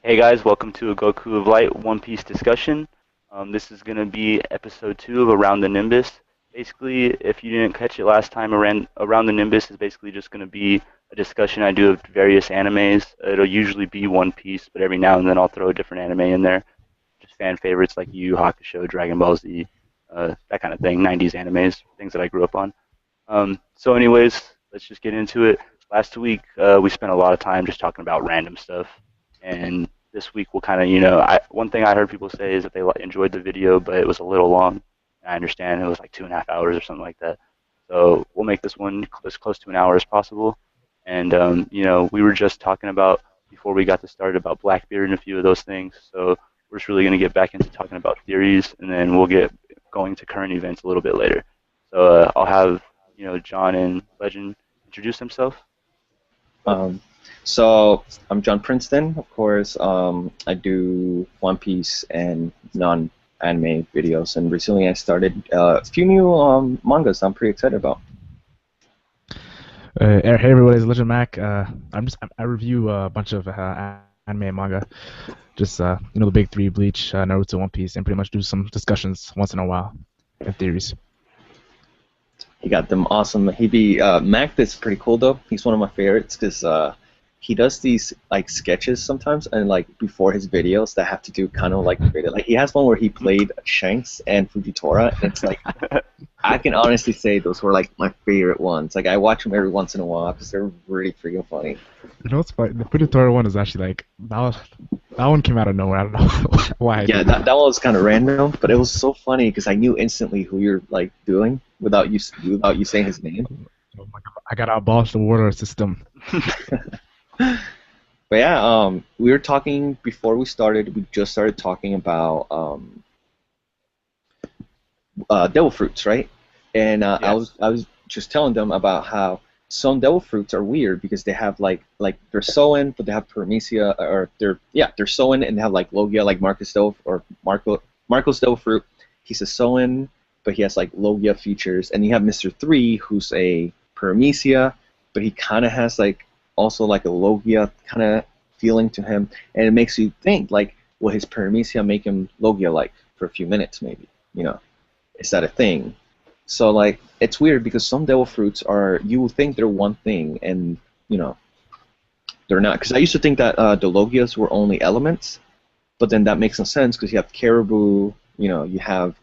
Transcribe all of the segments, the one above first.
Hey guys, welcome to a Goku of Light One Piece discussion. This is going to be episode 2 of Around the Nimbus. Basically, if you didn't catch it last time, Around the Nimbus is basically just going to be a discussion I do of various animes. It'll usually be One Piece, but every now and then I'll throw a different anime in there. Just fan favorites like Yu Yu Hakusho, Dragon Ball Z, that kind of thing, 90s animes, things that I grew up on. So anyways, let's just get into it. Last week, we spent a lot of time just talking about random stuff, and this week we'll kind of, one thing I heard people say is that they enjoyed the video, but it was a little long. I understand it was like 2.5 hours or something like that. So we'll make this one as close to an hour as possible. And we were just talking about before we got to start about Blackbeard and a few of those things. So we're just really going to get back into talking about theories, and then we'll get going to current events a little bit later. So I'll have John and Legend introduce himself. Um, so I'm John Princeton, of course. I do One Piece and non-anime videos, and recently I started a few new mangas I'm pretty excited about. Hey everybody, it's DressRosa. I review a bunch of anime and manga, just the big three: Bleach, Naruto, One Piece, and pretty much do some discussions once in a while and theories. He got them awesome. Mac is pretty cool though. He's one of my favorites because he does these like sketches sometimes, and like before his videos that have to do kind of like he has one where he played Shanks and Fujitora, and it's like I can honestly say those were like my favorite ones. Like I watch them every once in a while because they're really freaking funny. You know what's funny? The Princeton one is actually like that one came out of nowhere. I don't know why. Yeah, that one was kind of random, but it was so funny because I knew instantly who you're like doing without you saying his name. Oh my God, I gotta abolish the water system. But yeah, we were talking before we started. We just started talking about devil fruits, right? And Yes. I was just telling them about how some devil fruits are weird because they have like they're Soin, but they have paramecia, or they're Soin and they have like Logia, like Marcus Devil or Marcos Devil fruit. He's a Soin, but he has like Logia features, and you have Mr. 3, who's a paramecia, but he kind of has like also like a Logia kind of feeling to him, and it makes you think like, will his paramecia make him Logia like for a few minutes maybe? Is that a thing? So like it's weird because some devil fruits are, you would think they're one thing, and they're not. Because I used to think that the Logias were only elements, but then that makes no sense because you have caribou, you have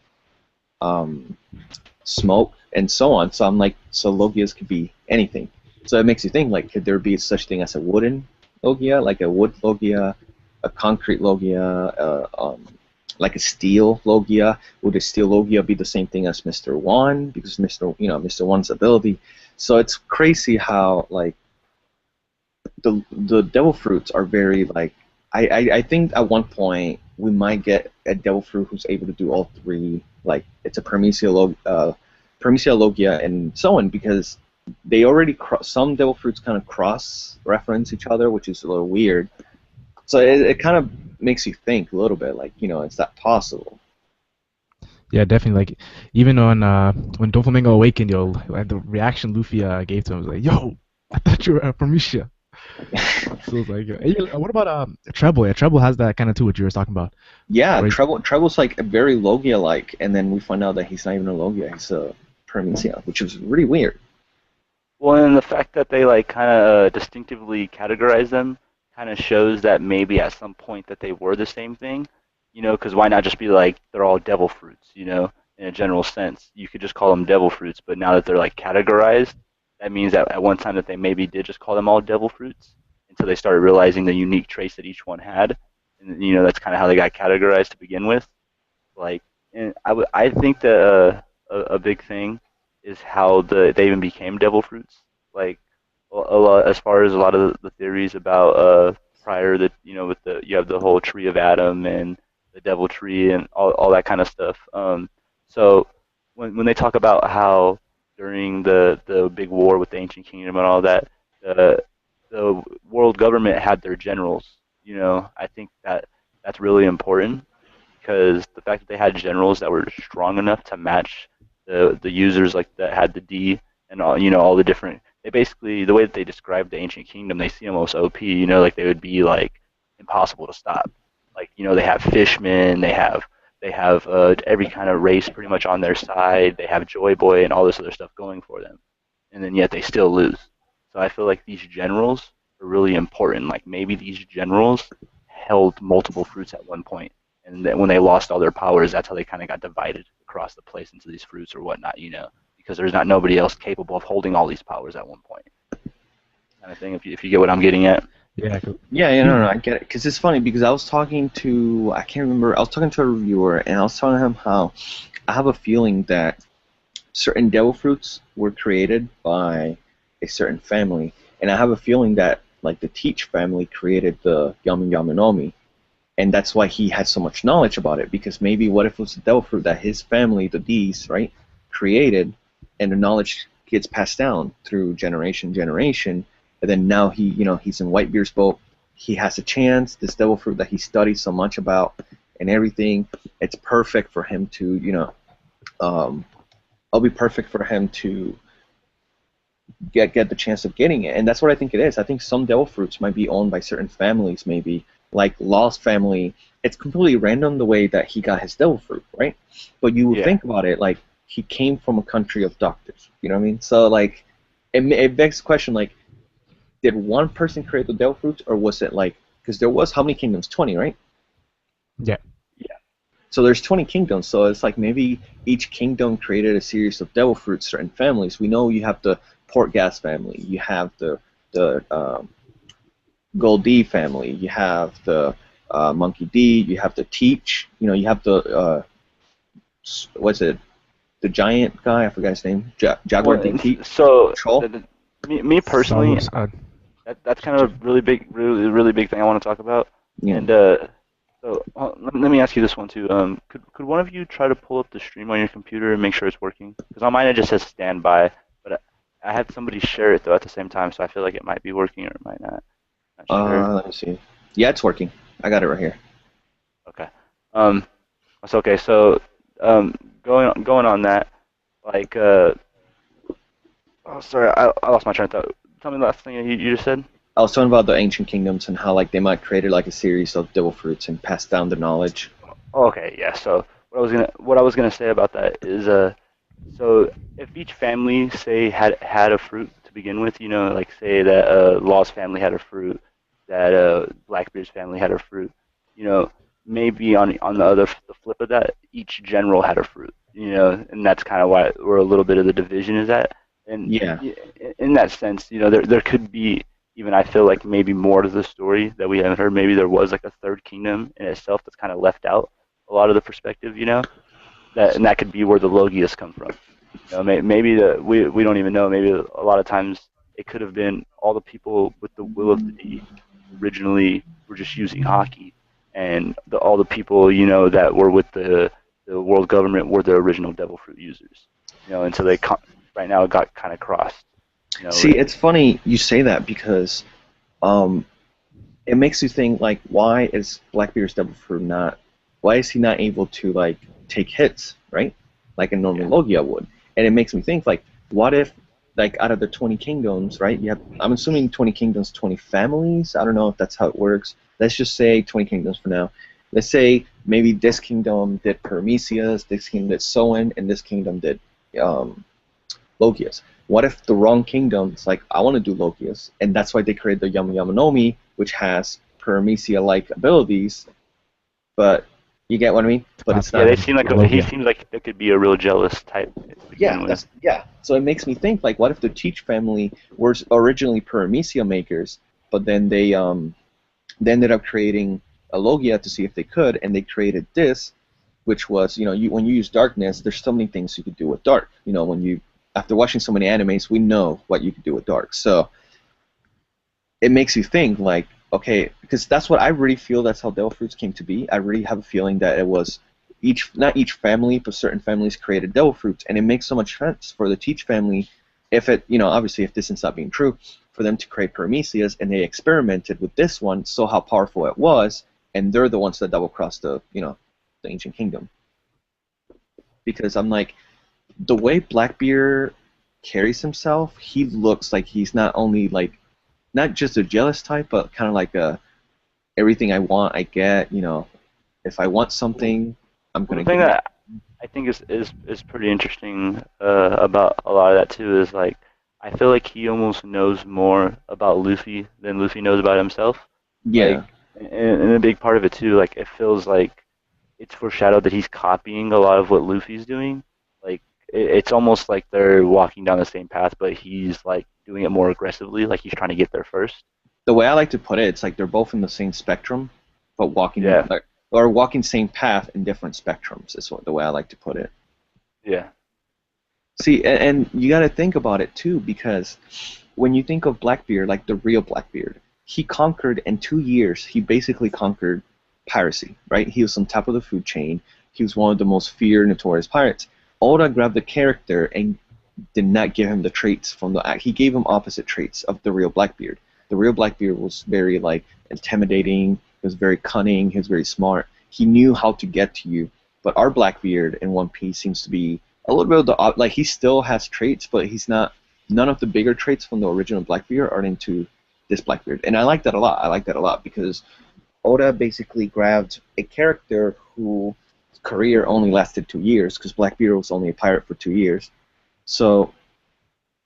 smoke, and so on. So I'm like, so Logias could be anything. So it makes you think like, could there be such thing as a wooden Logia, like a wood Logia, a concrete Logia, like a steel Logia? Would a steel Logia be the same thing as Mr. One? Because Mr. One's ability. So it's crazy how like the devil fruits are very like, I think at one point we might get a devil fruit who's able to do all three. Like it's a Paramecia Logia and so on, because they already some devil fruits kind of cross reference each other, which is a little weird. So it kind of makes you think a little bit, like, is that possible? Yeah, definitely. Like even on when Doflamingo awakened, like the reaction Luffy gave to him was like, "Yo, I thought you were Prometheus." So it's like, hey, what about Treble? Yeah, Treble has that kind of too, what you were talking about. Yeah, Right? Treble's like a very Logia-like, and then we find out that he's not even a Logia, he's a Paramecia, which is really weird. Well, and the fact that they like kind of distinctively categorize them kind of shows that maybe at some point that they were the same thing, because why not just be like they're all devil fruits, in a general sense. You could just call them devil fruits, but now that they're like categorized, that means that at one time that they maybe did just call them all devil fruits until they started realizing the unique traits that each one had, and that's kind of how they got categorized to begin with. Like, and I think that a big thing is how they even became devil fruits. Like a lot, as far as a lot of the theories about prior that with you have the whole tree of Adam and the devil tree and all that kind of stuff. So when they talk about how during the big war with the ancient kingdom and all that, the the world government had their generals. I think that that's really important because the fact that they had generals that were strong enough to match the users like that had the D and all the different, they basically, the way that they described the ancient kingdom, they see them almost OP, like they would be like impossible to stop. Like, they have fishmen, they have every kind of race pretty much on their side. They have Joy Boy and all this other stuff going for them, and then yet they still lose. So I feel like these generals are really important. Like maybe these generals held multiple fruits at one point, and then when they lost all their powers, that's how they kind of got divided across the place into these fruits or whatnot. Because there's not nobody else capable of holding all these powers at one point, kind of thing. If you get what I'm getting at. Yeah, Yeah, no, I get it. Because it's funny, because I was talking to, I can't remember, I was talking to a reviewer, and I was telling him how I have a feeling that certain devil fruits were created by a certain family, and I have a feeling that, like, the Teach family created the Yami Yamanomi, and that's why he had so much knowledge about it, because maybe what if it was a devil fruit that his family, the D's, right, created, and the knowledge gets passed down through generation, and then now he's in Whitebeard's boat. He has a chance. This devil fruit that he studied so much about and everything. It's perfect for him to, it'll be perfect for him to get the chance of getting it. And that's what I think it is. I think some devil fruits might be owned by certain families, maybe like Law's family. It's completely random the way that he got his devil fruit, right? But you would think about it, like he came from a country of doctors. You know what I mean? So like, it begs the question, like, did one person create the devil fruits, or was it like, because there was how many kingdoms? 20, right? yeah. So there's 20 kingdoms, so it's like maybe each kingdom created a series of devil fruits, certain families. We know you have the Portgas family, you have the Goldie family, you have the Monkey D, you have the Teach, you have the, what's it, the giant guy, I forgot his name, Jaguar D. Teach. So, Troll? me personally, Salos, that's kind of a really big, really big thing I want to talk about. Yeah. And so let me ask you this one too. Could one of you try to pull up the stream on your computer and make sure it's working? Because on mine it just says standby, but I had somebody share it though at the same time, so I feel like it might be working or it might not. Not sure. Let me see. Yeah, it's working. I got it right here. Okay. That's okay. So um, going on that, like oh sorry, I lost my train of thought. Tell me the last thing you just said. I was talking about the ancient kingdoms and how like they might created like a series of devil fruits and passed down the knowledge. Oh, okay, yeah. So what I was gonna say about that is so if each family say had a fruit to begin with, like say that Law's family had a fruit, that Blackbeard's family had a fruit, you know, maybe on the flip of that, each general had a fruit, and that's kind of where a little bit of the division is at. And Yeah. in that sense, there could be even I feel like maybe more to the story that we haven't heard. Maybe there was like a third kingdom in itself that's kind of left out a lot of the perspective, and that could be where the Logias come from. Maybe we don't even know. Maybe a lot of times it could have been all the people with the will of the deed originally were just using hockey, and all the people that were with the world government were the original devil fruit users. And so right now it got kind of crossed. See, it's funny you say that because um, it makes you think like, why is Blackbeard's devil fruit not? Why is he not able to like take hits, right? Like a normal Logia would. And it makes me think like, what if like out of the 20 kingdoms, right? I'm assuming 20 kingdoms, 20 families. I don't know if that's how it works. Let's just say 20 kingdoms for now. Let's say maybe this kingdom did Paramecias, this kingdom did Soen, and this kingdom did Logias. What if the wrong kingdom's like, I want to do Logias, and that's why they created the Yama Yamanomi, which has Paramecia-like abilities, but you get what I mean? But it's not. Yeah, he seems like they could be a real jealous type. Yeah. So it makes me think like, what if the Teach family were originally Paramecia makers, but then they ended up creating a Logia to see if they could, and they created this, which was when you use darkness, there's so many things you could do with dark. After watching so many animes, we know what you can do with dark. So it makes you think like, okay, because that's what I really feel. That's how devil fruits came to be. I really have a feeling that it was not each family, but certain families created devil fruits, and it makes so much sense for the Teach family, if it, obviously if this ends up being true, for them to create Paramecias, and they experimented with this one, saw how powerful it was, and they're the ones that double crossed the ancient kingdom. Because I'm like, the way Blackbeard carries himself, he looks like he's not only like, not just a jealous type, but kind of like everything I want, I get. You know, if I want something, I'm Well, gonna the thing get it. that I think is pretty interesting about a lot of that too is like I feel like he almost knows more about Luffy than Luffy knows about himself. Like, Yeah. and a big part of it too, like it feels like it's foreshadowed that he's copying a lot of what Luffy's doing. Like it's almost like they're walking down the same path, but he's like doing it more aggressively, like he's trying to get there first. The way I like to put it, it's like they're both in the same spectrum, but walking Yeah, like, or walking same path in different spectrums. Is what the way I like to put it. yeah, See, and you got to think about it too, because when you think of Blackbeard, like the real Blackbeard, he conquered in 2 years. He basically conquered piracy, right? He was on top of the food chain. He was one of the most feared, notorious pirates. Oda grabbed the character and did not give him the traits from the act. He gave him opposite traits of the real Blackbeard. The real Blackbeard was very like intimidating. He was very cunning. He was very smart. He knew how to get to you. But our Blackbeard in One Piece seems to be a little bit of the like he still has traits, but he's not. None of the bigger traits from the original Blackbeard are into this Blackbeard, and I like that a lot. I like that a lot because Oda basically grabbed a character whose career only lasted 2 years because Blackbeard was only a pirate for 2 years. So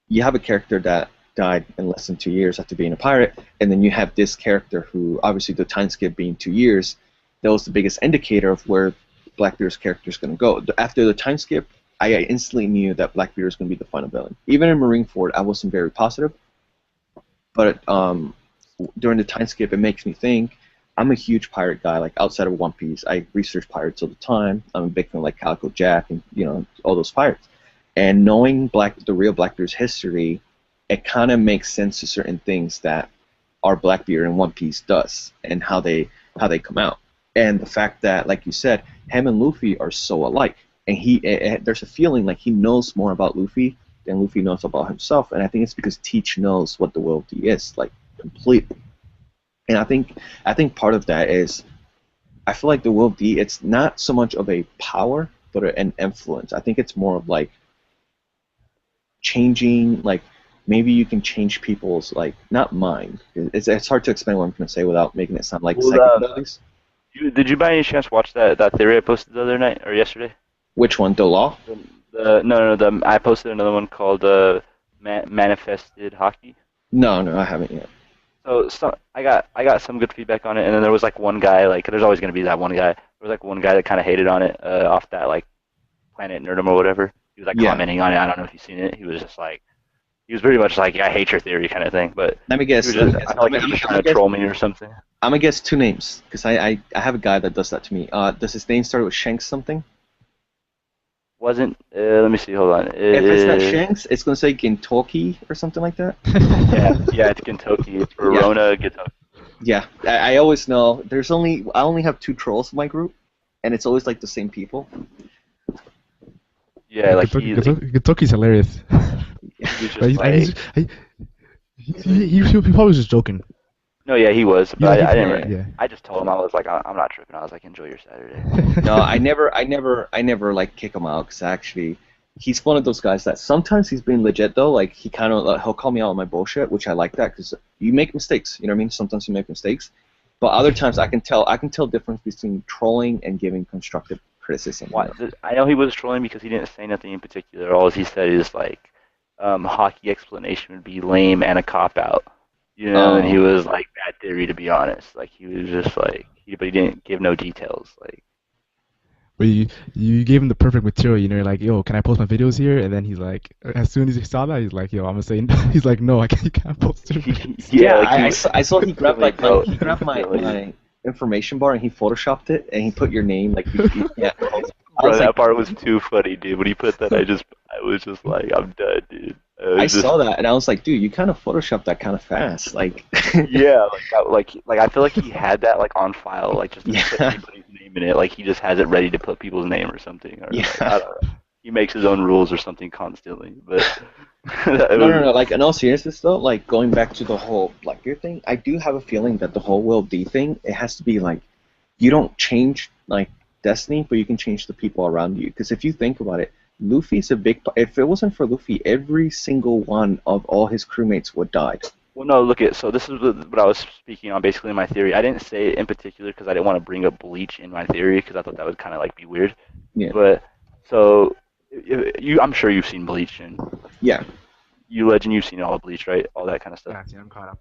you have a character that died in less than 2 years after being a pirate, and then you have this character who, obviously, the time skip being 2 years, that was the biggest indicator of where Blackbeard's character is going to go. After the time skip, I instantly knew that Blackbeard was going to be the final villain. Even in Marineford, I wasn't very positive, but during the time skip, it makes me think. I'm a huge pirate guy. Like outside of One Piece, I research pirates all the time. I'm a big fan of like Calico Jack and all those pirates. And knowing the real Blackbeard's history, it kind of makes sense to certain things that our Blackbeard in One Piece does and how they come out. And the fact that, like you said, him and Luffy are so alike, and there's a feeling like he knows more about Luffy than Luffy knows about himself, and I think it's because Teach knows what the Will of D is like completely. And I think part of that is I feel like the Will of D it's not so much of a power but an influence. I think it's more of like changing like maybe you can change people's like not mind. It's hard to explain what I'm going to say without making it sound like well, psychic abilities. did you by any chance watch that theory I posted the other night or yesterday? Which one? The law? No, I posted another one called Manifested Hockey. No, no, I haven't yet. So I got some good feedback on it, and then there was like one guy, like there's always gonna be that one guy. There was like one guy that kind of hated on it off that like Planet Nerdum or whatever. He was like Yeah. commenting on it. I don't know if you've seen it. He was just like he was pretty much like, yeah, I hate your theory kind of thing. But Let me he guess. was Let me just guess. I feel like he was just trying to troll me or something. I'm gonna guess two names because I have a guy that does that to me. Does his name start with Shanks something? Wasn't let me see. Hold on. If it's not Shanks, it's gonna say Gintoki or something like that. Yeah, it's Kentucky. It's Yeah. Verona, Kentucky. Yeah, I always know. I only have two trolls in my group, and it's always like the same people. Yeah, like Kentucky's hilarious. he was But just like he probably was just joking. no, yeah, he was, Yeah, but he- I didn't. yeah. I just told him I was like, I'm not tripping. I was like, enjoy your Saturday. No, I never like kick him out because actually, he's one of those guys that sometimes he's being legit though. Like he kind of he'll call me out on my bullshit, which I like that because you make mistakes. You know what I mean? Sometimes you make mistakes, but other times I can tell difference between trolling and giving constructive criticism. Why? I know he was trolling because he didn't say nothing in particular. All he said is like, hockey explanation would be lame and a cop out. You know, and he was like bad theory to be honest. Like he was just like, but he didn't give no details. Like, But you gave him the perfect material, you know, like, yo, can I post my videos here? And then he's like, as soon as he saw that, he's like, yo, I'm gonna say, he's like, no, you can't post it. Yeah, like I saw he grabbed like Instantly, he grabbed my information bar and he photoshopped it and he put your name like yeah. I bro, was that like, part was too funny, dude. When he put that, I was just like, I'm done, dude. I saw that and I was like, dude, you kind of photoshopped that kind of fast, like. Yeah, like I feel like he had that like on file, like just to put Yeah. anybody's name in it. Like he just has it ready to put people's name or something. Or like, Yeah. I don't know. He makes his own rules or something constantly. But No. Like, in all seriousness, though, like going back to the whole Blackbeard thing, I do have a feeling that the whole Will D thing, it has to be like, you don't change like destiny, but you can change the people around you. Because if you think about it, Luffy's a big. If it wasn't for Luffy, every single one of all his crewmates would died. Well, no, look at so this is what I was speaking on basically in my theory. I didn't say it in particular because I didn't want to bring up Bleach in my theory because I thought that would kind of like be weird. Yeah. But so I'm sure you've seen Bleach and Yeah. you Legend, you've seen all of Bleach, right? All that kind of stuff. Yeah, see, I'm caught up.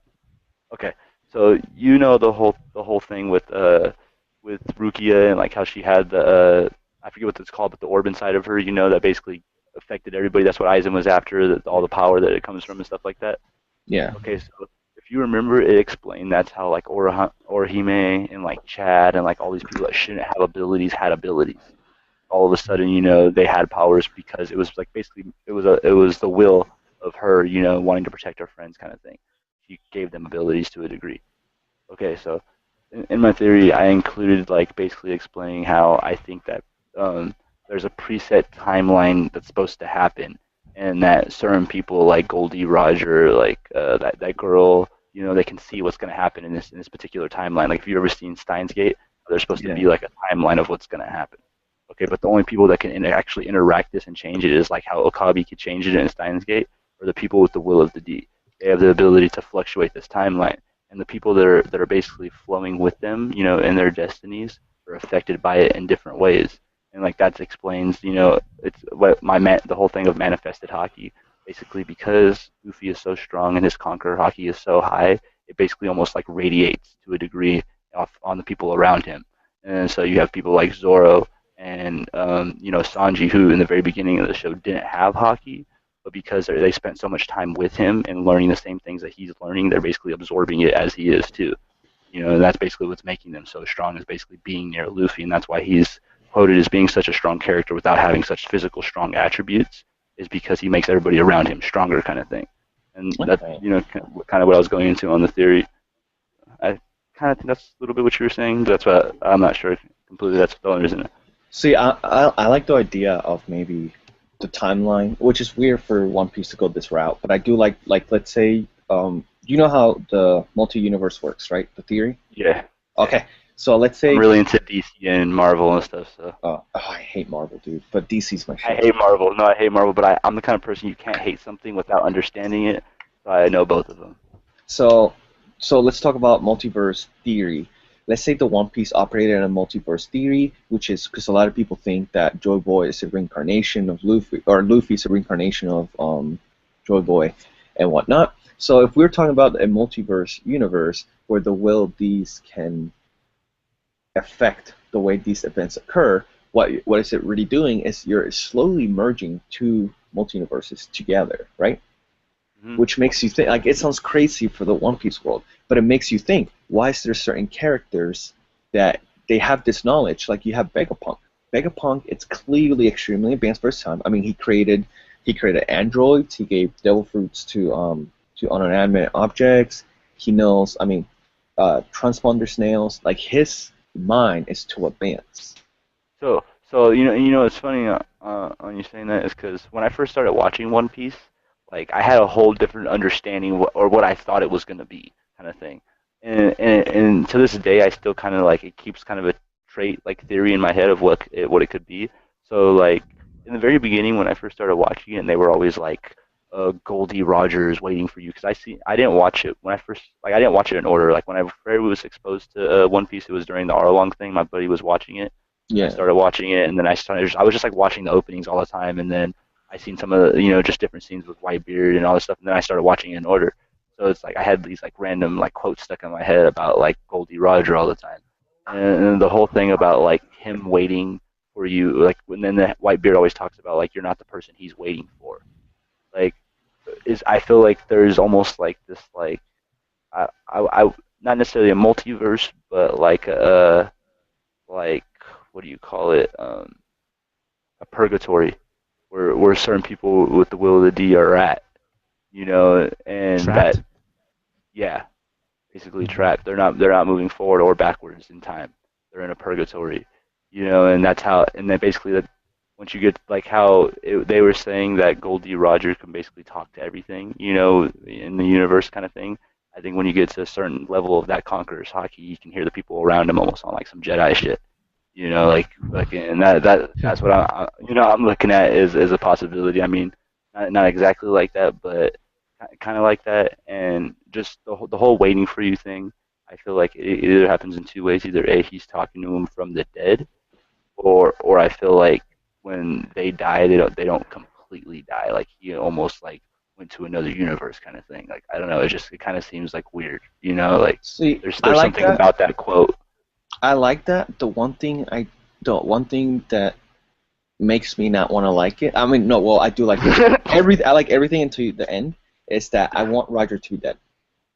Okay, so you know the whole thing with Rukia and like how she had the I forget what it's called, but the orb inside of her, that basically affected everybody. That's what Aizen was after, all the power that it comes from and stuff like that. Yeah. Okay, so if you remember, it explained that's how like Orihime and like Chad and like all these people that shouldn't have abilities had abilities. All of a sudden, they had powers because it was like basically it was the will of her, wanting to protect her friends kind of thing. She gave them abilities to a degree. Okay, so in my theory, I included like basically explaining how I think that um, there's a preset timeline that's supposed to happen, and that certain people like Goldie Roger, like that girl, they can see what's going to happen in this particular timeline. Like if you've ever seen Steins Gate, there's supposed to Yeah. be like a timeline of what's going to happen. Okay, but the only people that can actually interact this and change it is like how Okabe could change it in Steins Gate, or the people with the will of the D. They have the ability to fluctuate this timeline, and the people that are basically flowing with them, in their destinies, are affected by it in different ways. And like that explains, it's what the whole thing of manifested hockey. Basically, because Luffy is so strong and his conqueror hockey is so high, it basically almost like radiates to a degree off on the people around him. And so you have people like Zoro and Sanji, who in the very beginning of the show didn't have hockey, but because they spent so much time with him and learning the same things that he's learning, they're basically absorbing it as he is too. And that's basically what's making them so strong, is basically being near Luffy, and that's why he's quoted as being such a strong character without having such physical strong attributes, is because he makes everybody around him stronger, kind of thing. And that's Okay. kind of what I was going into on the theory. I kind of think that's a little bit what you were saying. But that's what I'm not sure completely. That's the only reason. See, I like the idea of maybe the timeline, which is weird for One Piece to go this route, but I do like let's say you know how the multi-universe works, right? The theory. Yeah, Okay, so let's I'm say really into DC and Marvel and stuff. So I hate Marvel, dude, but DC's my I shit. hate Marvel. No, I hate Marvel, but I'm the kind of person you can't hate something without understanding it. So I know both of them. So so let's talk about multiverse theory. Let's say the One Piece operated in a multiverse theory, which is because a lot of people think that Joy Boy is a reincarnation of Luffy, or Luffy is a reincarnation of Joy Boy, and whatnot. So if we're talking about a multiverse universe where the will D's can affect the way these events occur, what is it really doing is you're slowly merging two multiverses together, right? Hmm. Which makes you think, like, it sounds crazy for the One Piece world, but it makes you think, why is there certain characters that they have this knowledge? Like you have Vegapunk. Vegapunk, it's clearly extremely advanced for his time. I mean, he created androids. He gave devil fruits to inanimate objects. He knows, I mean, transponder snails. Like his mind is too advanced. So it's funny on you saying that is because when I first started watching One Piece, like I had a whole different understanding or what I thought it was gonna be, kind of thing. And to this day, I still kind of like it keeps kind of a trait like theory in my head of what it could be. So like in the very beginning when I first started watching it, and they were always like Goldie Rogers waiting for you because I didn't watch it when I first like I didn't watch it in order. Like when I very was exposed to One Piece, it was during the Arlong thing. My buddy was watching it. I Yeah. started watching it, and then I was just like watching the openings all the time, and then I seen some of the, just different scenes with Whitebeard and all this stuff, and then I started watching it in order. So it's like I had these like random like quotes stuck in my head about like Goldie Roger all the time, and the whole thing about like him waiting for you, like when then the Whitebeard always talks about like you're not the person he's waiting for. Like is I feel like there's almost like this like I not necessarily a multiverse, but like what do you call it? A purgatory where certain people with the will of the D are at, and that Trapped. yeah, basically Hmm. trapped. They're not moving forward or backwards in time. They're in a purgatory, and that's how. And then basically that once you get like how they were saying that Goldie Roger can basically talk to everything, in the universe kind of thing. I think when you get to a certain level of that conqueror's hockey, you can hear the people around him almost on like some Jedi shit. And that's what I'm looking at is a possibility. I mean, not exactly like that, but kind of like that, and just the whole waiting for you thing. I feel like it either happens in two ways. Either A, he's talking to him from the dead, or I feel like when they die, they don't completely die. Like he almost like went to another universe kind of thing. Like I don't know. It kind of seems like weird. Like See, I there's like something that. about that quote. I like that. The one thing that makes me not want to like it. I mean, no, well, I do like it. I like everything until the end. Is that I want Roger to be dead.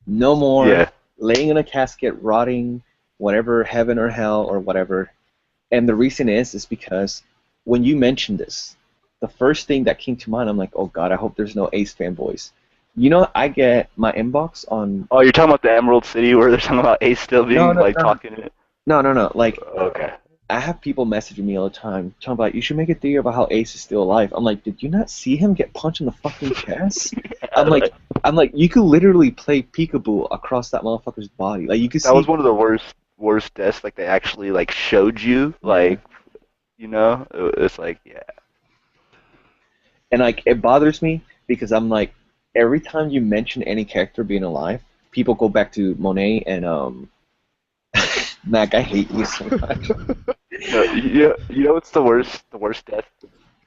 No more Yeah. laying in a casket, rotting, whatever, heaven or hell or whatever. And the reason is because when you mentioned this, the first thing that came to mind, I'm like, oh God, I hope there's no Ace fanboys. I get my inbox on. Oh, you're talking about the Emerald City where they're talking about Ace still No, being no, like no, talking. no. Like, Okay. I have people messaging me all the time talking about you should make a theory about how Ace is still alive. I'm like, did you not see him get punched in the fucking chest? I'm like, I'm like, you could literally play peekaboo across that motherfucker's body. Like you could That was see. one of the worst deaths. Like they actually like showed you Yeah. like it's like yeah. And like it bothers me because I'm like, every time you mention any character being alive, people go back to Monet and Mac. I hate you so much. No, you know what's the worst death?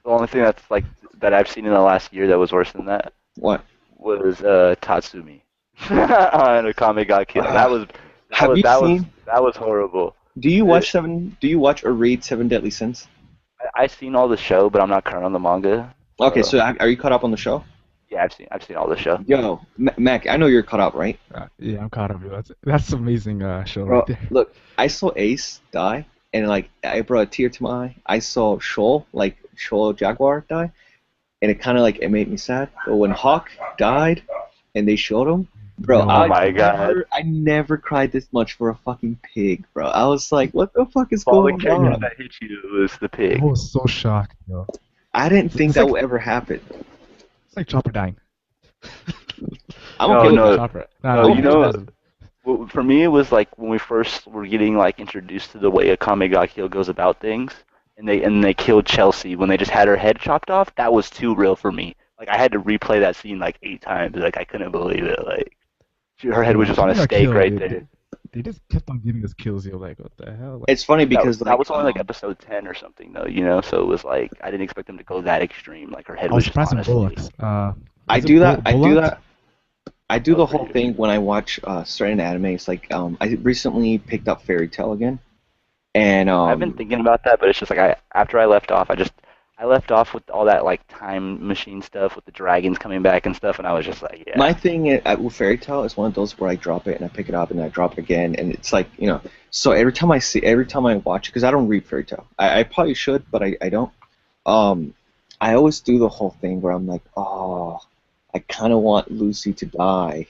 The only thing that's like that I've seen in the last year that was worse than that What? was Tatsumi on a Kame ga Kill. Uh, have you seen? That was horrible. Do you It, watch Seven? Do you watch or read Seven Deadly Sins? I've seen all the show, but I'm not current on the manga. Okay, So so are you caught up on the show? yeah, I've seen all the show. Yo, Mac, I know you're caught up, right? Yeah, I'm caught up. Yo. That's amazing show right Bro, there. look, I saw Ace die, and like I brought a tear to my eye. I saw Shoal Jaguar die, and it kind of like it made me sad. But when Hawk died, and they showed him, bro, Yo, Oh my god. I never cried this much for a fucking pig, bro. I was like, what the fuck is Of all the going characters on? that hit you was the I pig. was so shocked, yo. I didn't think It's that like would ever happen. it's like Chopper dying. I'm No, okay with no, that. Chopper. no. I'm No, You okay with know, that. well, for me, it was like when we first were getting like introduced to the way a Kamegakyo goes about things, and they killed Chelsea when they just had her head chopped off. That was too real for me. Like I had to replay that scene like 8 times. Like I couldn't believe it. Like her head yo, was when just on a Kami got stake killed, right they there. they just kept on giving us kills. You're like, what the hell? Like, It's funny That because that like was only like episode 10 or something though. So it was like I didn't expect them to go that extreme. Like her head I was was just surprised on in a stake. Bullocks. I Was it do that. I do Bullock? that. I do That was the pretty whole good. thing when I watch certain animes. Like I recently picked up Fairy Tail again, and I've been thinking about that, but it's just like after I left off, I left off with all that like time machine stuff with the dragons coming back and stuff, and I was just like, my yeah. thing with Fairy Tail is one of those where I drop it and I pick it up and I drop it again, and it's like So every time I watch it, because I don't read Fairy Tail, I probably should, but I don't. Um, I always do the whole thing where I'm like, oh, I kind of want Lucy to die,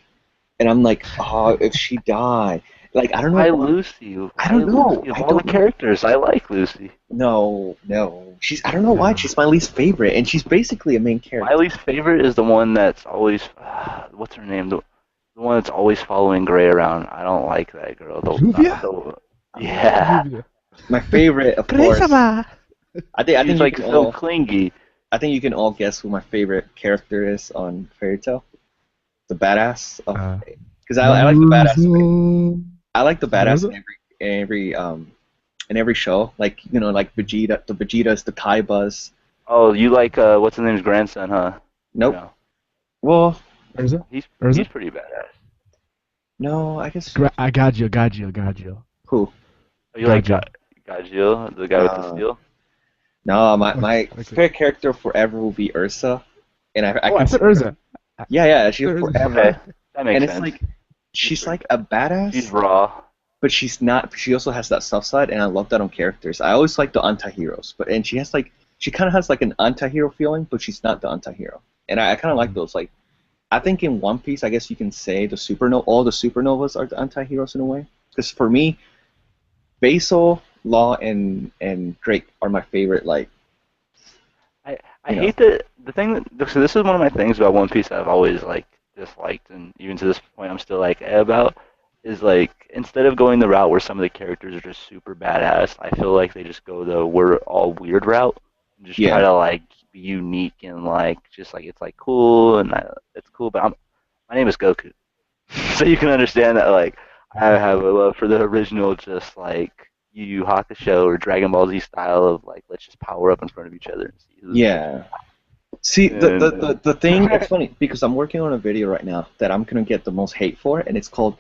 and I'm like, oh, if she died, like I don't know Why why. Lucy? I Why don't know. Lucy? Of I all the don't know. characters, I like Lucy. No, no. I don't know why Yeah. she's my least favorite, and she's basically a main My character. least favorite is the one that's always, what's her name? The one that's always following Gray around. I don't like that girl. Juvia? Yeah. Juvia. My favorite, of course. Grey-sama! I She's think you like can so all clingy. I think you can all guess who my favorite character is on Fairy Tail. The badass of Uh, because I like the badass. Naruto. I like the badass Naruto? in every show. Like like Vegeta, the Vegetas, the Kaibas. Oh, you like what's his name's grandson, huh? Or Nope. no? Well, Urza? He's Urza? he's pretty badass. no, I guess I got you, got you, got you. who? Oh, you like Got you. Gajil, the guy with the Uh, steel? no, Okay, my okay. favorite character forever will be Ursa, and I Oh, I said consider Urza. yeah, I she's said Urza. forever, Okay, that makes and it's sense. like she's pretty like a She's badass, raw. but she's not. She also has that soft side, and I love that on characters. I always like the anti-heroes, and she kind of has like an anti-hero feeling, but she's not the anti-hero, and I kind of like those. Like I think in One Piece, I guess you can say all the supernovas are the anti-heroes in a way. Because for me, Basil, Law, and Drake are my favorite. Like I you know, hate the thing that so this is one of my things about One Piece that I've always like disliked and even to this point I'm still like about is like instead of going the route where some of the characters are just super badass, I feel like they just go the we're all weird route and just try yeah, to like be unique and like just like it's like cool and it's cool, but my name is Goku. So you can understand that like I have a love for the original, just like Yu Yu Hakusho or Dragon Ball Z style of like let's just power up in front of each other and see who's the Yeah. See, and the thing, it's funny because I'm working on a video right now that I'm gonna get the most hate for, and it's called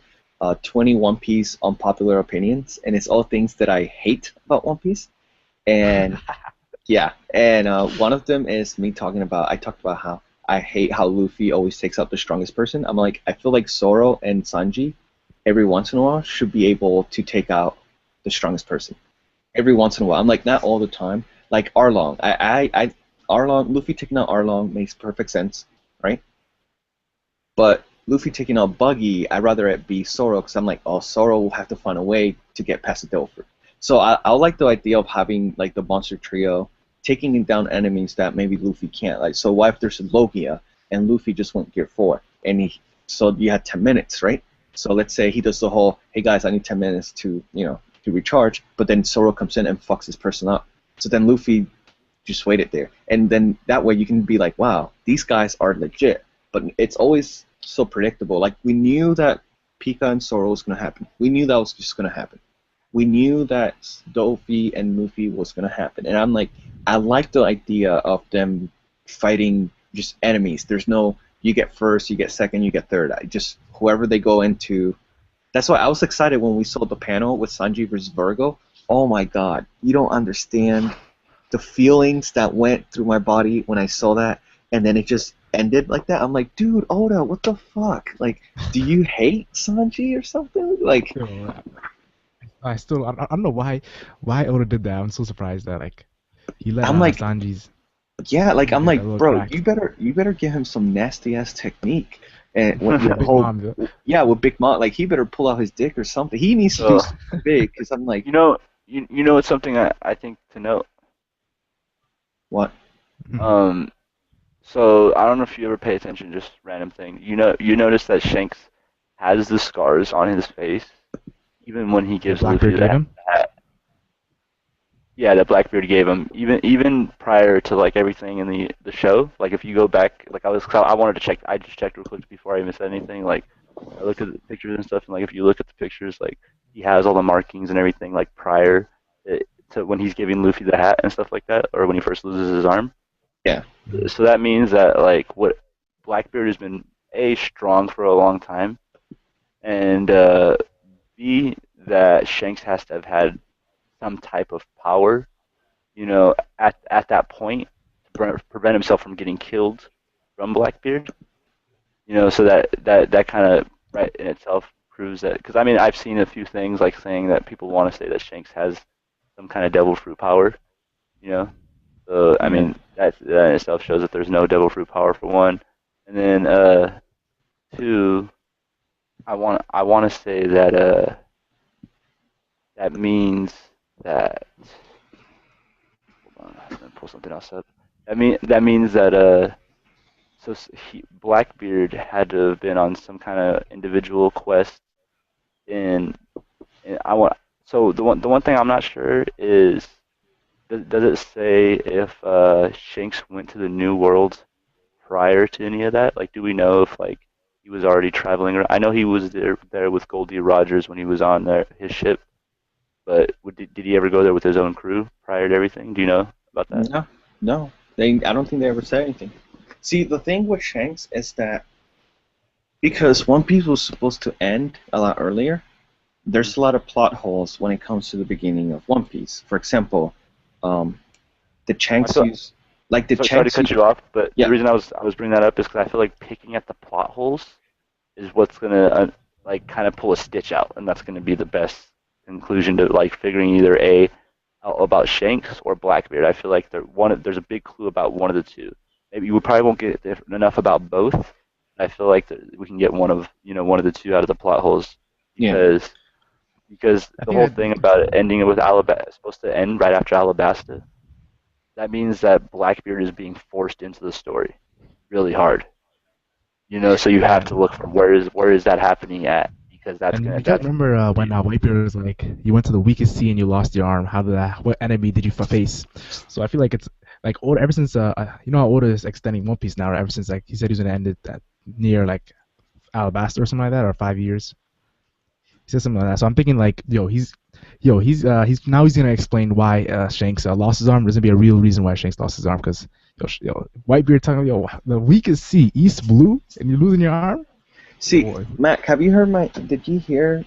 20 One Piece Unpopular Opinions, and it's all things that I hate about One Piece. And yeah, and one of them is me talking about, I talked about how I hate how Luffy always takes out the strongest person. I'm like, I feel like Zoro and Sanji, every once in a while, should be able to take out the strongest person every once in a while. I'm like, not all the time. Like Arlong, Arlong, Luffy taking out Arlong makes perfect sense, right? But Luffy taking out Buggy, I'd rather it be Zoro because I'm like, oh, Zoro will have to find a way to get past the Dilfer. So I like the idea of having like the monster trio taking down enemies that maybe Luffy can't. Like, so what if there's a Logia and Luffy just went Gear 4 and so you had 10 minutes, right? So let's say he does the whole, hey guys, I need 10 minutes to to recharge, but then Zoro comes in and fucks this person up. So then Luffy just wait it there. And then that way you can be like, wow, these guys are legit. But it's always so predictable. Like, we knew that Pika and Zoro was going to happen. We knew that was just going to happen. We knew that Dofi and Luffy was going to happen. And I'm like, I like the idea of them fighting just enemies. There's no, you get first, you get second, you get third. I just, whoever they go into. That's why I was excited when we saw the panel with Sanji versus Virgo. Oh my god, you don't understand the feelings that went through my body when I saw that, and then it just ended like that. I'm like, dude, Oda, what the fuck? Like, do you hate Sanji or something? Like, Yo, I still I don't know why Oda did that. I'm so surprised that like he let I'm like, Sanji's yeah, like I'm get a like, little bro, cracked. you better give him some nasty ass technique, and with Yeah, the Big whole, Mom. yeah, with Big Mom, like he better pull out his dick or something. He needs to do so something big, because I'm like, you know you know it's something I think to note. what? Um, so I don't know if you ever pay attention, just random thing. You notice that Shanks has the scars on his face, even when he The gives Luffy Blackbeard gave that him. hat. Yeah, that Blackbeard gave him, even prior to like everything in the show. Like if you go back, like I wanted to check. I just checked real quick before I even said anything. Like I look at the pictures and stuff, and like if you look at the pictures, like he has all the markings and everything, like prior to when he's giving Luffy the hat and stuff like that, or when he first loses his arm. Yeah, Mhm. So that means that like what Blackbeard has been a strong for a long time, and b that Shanks has to have had some type of power, at that point to prevent himself from getting killed from Blackbeard. So that kind of right in itself proves that, because I mean I've seen a few things like saying that people want to say that Shanks has some kind of devil fruit power, you know. So I yeah. mean that in itself shows that there's no devil fruit power for one, and then two, I want to say that that means that, hold on, I'm gonna pull something else up. That means that so Blackbeard had to have been on some kind of individual quest in, I want, so the one thing I'm not sure is, does it say if Shanks went to the New World prior to any of that? Like, do we know if like he was already traveling around? I know he was there with Goldie Rogers when he was on his ship, but did he ever go there with his own crew prior to everything? Do you know about that? No, no. I don't think they ever said anything. See, the thing with Shanks is that because One Piece was supposed to end a lot earlier, Mhm. there's a lot of plot holes when it comes to the beginning of One Piece. For example, um, the I Shanks feel use, like the sorry to Shanks cut use, you off, but the yeah, reason I was bringing that up is because I feel like picking at the plot holes is what's gonna like kind of pull a Stitch out, and that's gonna be the best conclusion to like figuring either out about Shanks or Blackbeard. I feel like there's a big clue about one of the two. Maybe we probably won't get enough about both. I feel like that we can get one of the two out of the plot holes, yeah, because I the think whole I thing about it ending with Alabasta, supposed to end right after Alabasta. That means that Blackbeard is being forced into the story really hard. So you have yeah. to look for where is that happening at, because And you guys that's remember gonna when Whitebeard was like, you went to the weakest sea and you lost your arm. How did that? What enemy did you face? So I feel like it's like Oda ever since you know how Oda is extending One Piece now. Right? Ever since like he said he was gonna end it at near like Alabasta or something like that, or 5 years. He said something like that. So I'm thinking like, he's now he's gonna explain why Shanks lost his arm. There's gonna be a real reason why Shanks lost his arm because Whitebeard talking, the weakest sea, East Blue, and you're losing your arm. See, Boy, Mac, have you heard my? Did you hear?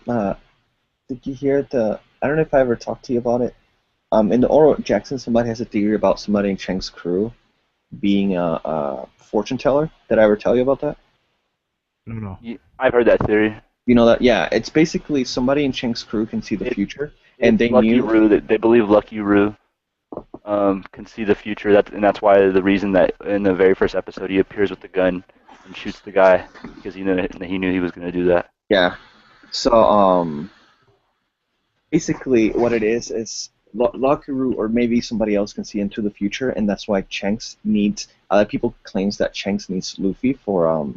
Did you hear the? I don't know if I ever talked to you about it. In the oral Jackson, somebody has a theory about somebody in Chang's crew being a fortune teller. Did I ever tell you about that? no, no. I've heard that theory. You know that? Yeah, it's basically somebody in Chang's crew can see the future, and It's they Lucky knew. Roo that they believe Lucky Roo can see the future. That's why the reason that in the very first episode he appears with the gun and shoots the guy because he knew he was going to do that. Yeah. So basically what it is Lakaru or maybe somebody else can see into the future, and that's why Shanks needs. Other people claims that Shanks needs Luffy for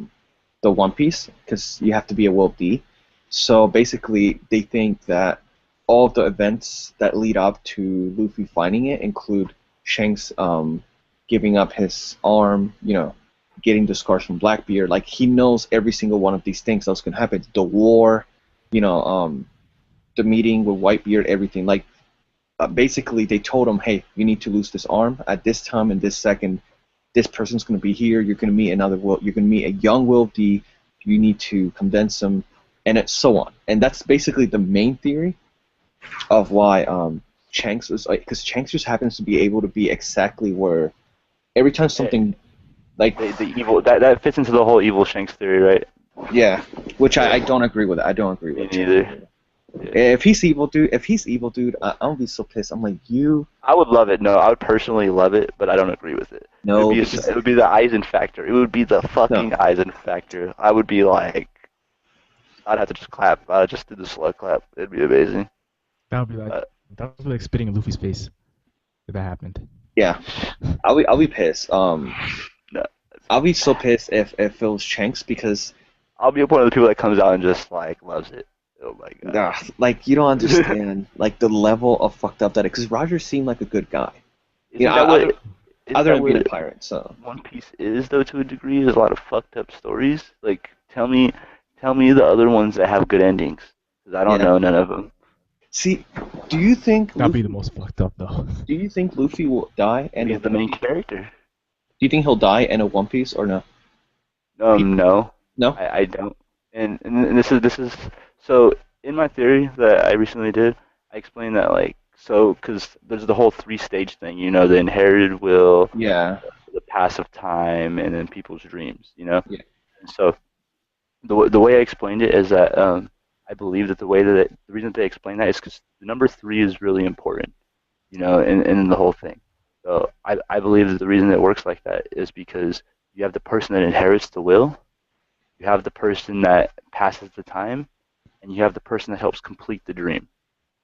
the One Piece because you have to be a World D. So basically, they think that all of the events that lead up to Luffy finding it include Shanks giving up his arm, getting the scars from Blackbeard. Like he knows every single one of these things that's gonna happen. The war, you know, the meeting with Whitebeard, everything. Like basically, they told him, "Hey, you need to lose this arm at this time and this second. This person's going to be here. You're going to meet another will. You're going to meet a young Will D. You need to condense them, and it's so on." And that's basically the main theory of why Shanks was like, because Shanks just happens to be able to be exactly where every time something like The evil that fits into the whole evil Shanks theory, right? yeah, which I don't agree with. I don't agree Me with. neither. If he's evil, dude, I'm gonna be so pissed. I'm like, you. I would love it. No, I would personally love it, but I don't agree with it. No, It would be the Eisen factor. It would be the fucking Eisen factor. I would be like, I'd have to just clap. I'd just do the slow clap. It'd be amazing. That would be like Uh, that would be like spitting in Luffy's face if that happened. yeah, I'll be pissed. No, I'll be so pissed if it was Shanks because I'll be one of the people that comes out and just like loves it. Oh my god. like you don't understand like the level of fucked up that because Roger seemed like a good guy. Isn't that what? Other than Isn't being a that what pirate, so One Piece is though to a degree? There's a lot of fucked up stories. Like tell me the other ones that have good endings. Because I don't yeah. know none of them. See, do you think That'd be Luffy, the most fucked up though. do you think Luffy will die and He's the main character. do you think he'll die in a One Piece or no? No, No? I don't. And this is so in my theory that I recently did, I explained that like so because there's the whole three-stage thing, the inherited will, Yeah. the passive time, and then people's dreams. Yeah. And so the way I explained it is that I believe that the reason they explain that is because the number three is really important, in the whole thing. So I believe that the reason it works like that is because you have the person that inherits the will, you have the person that passes the time, and you have the person that helps complete the dream.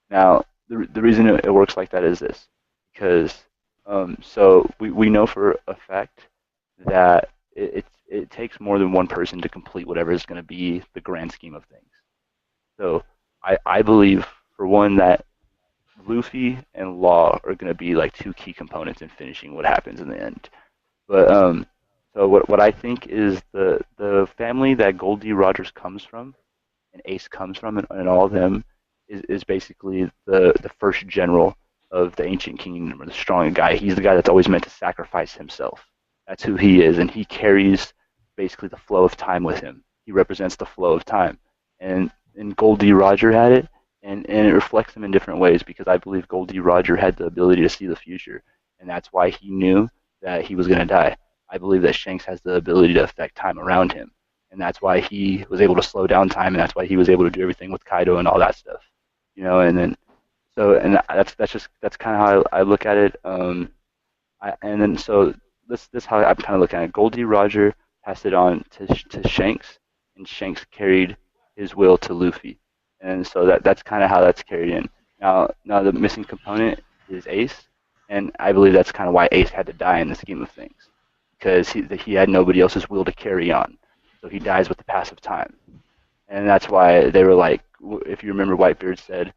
Now, the reason it works like that is this, because so we know for a fact that it takes more than one person to complete whatever is going to be the grand scheme of things. So I believe, for one, that Luffy and Law are going to be like two key components in finishing what happens in the end. But so what I think is the family that Goldie Rogers comes from and Ace comes from and all of them is basically the first general of the ancient kingdom, or the strong guy. He's the guy that's always meant to sacrifice himself. That's who he is, and he carries basically the flow of time with him. He represents the flow of time, and Goldie Roger had it, and it reflects him in different ways because I believe Goldie Roger had the ability to see the future, and that's why he knew that he was going to die. I believe that Shanks has the ability to affect time around him, and that's why he was able to slow down time, and that's why he was able to do everything with Kaido and all that stuff, and then and that's kind of how I look at it. And then so this how I'm kind of looking at it. Goldie Roger passed it on to Shanks, and Shanks carried his will to Luffy, and so that's kind of how that's carried in. Now the missing component is Ace, and I believe that's kind of why Ace had to die in the scheme of things, because he had nobody else's will to carry on, so he dies with the passive time, and that's why they were like, if you remember, Whitebeard said,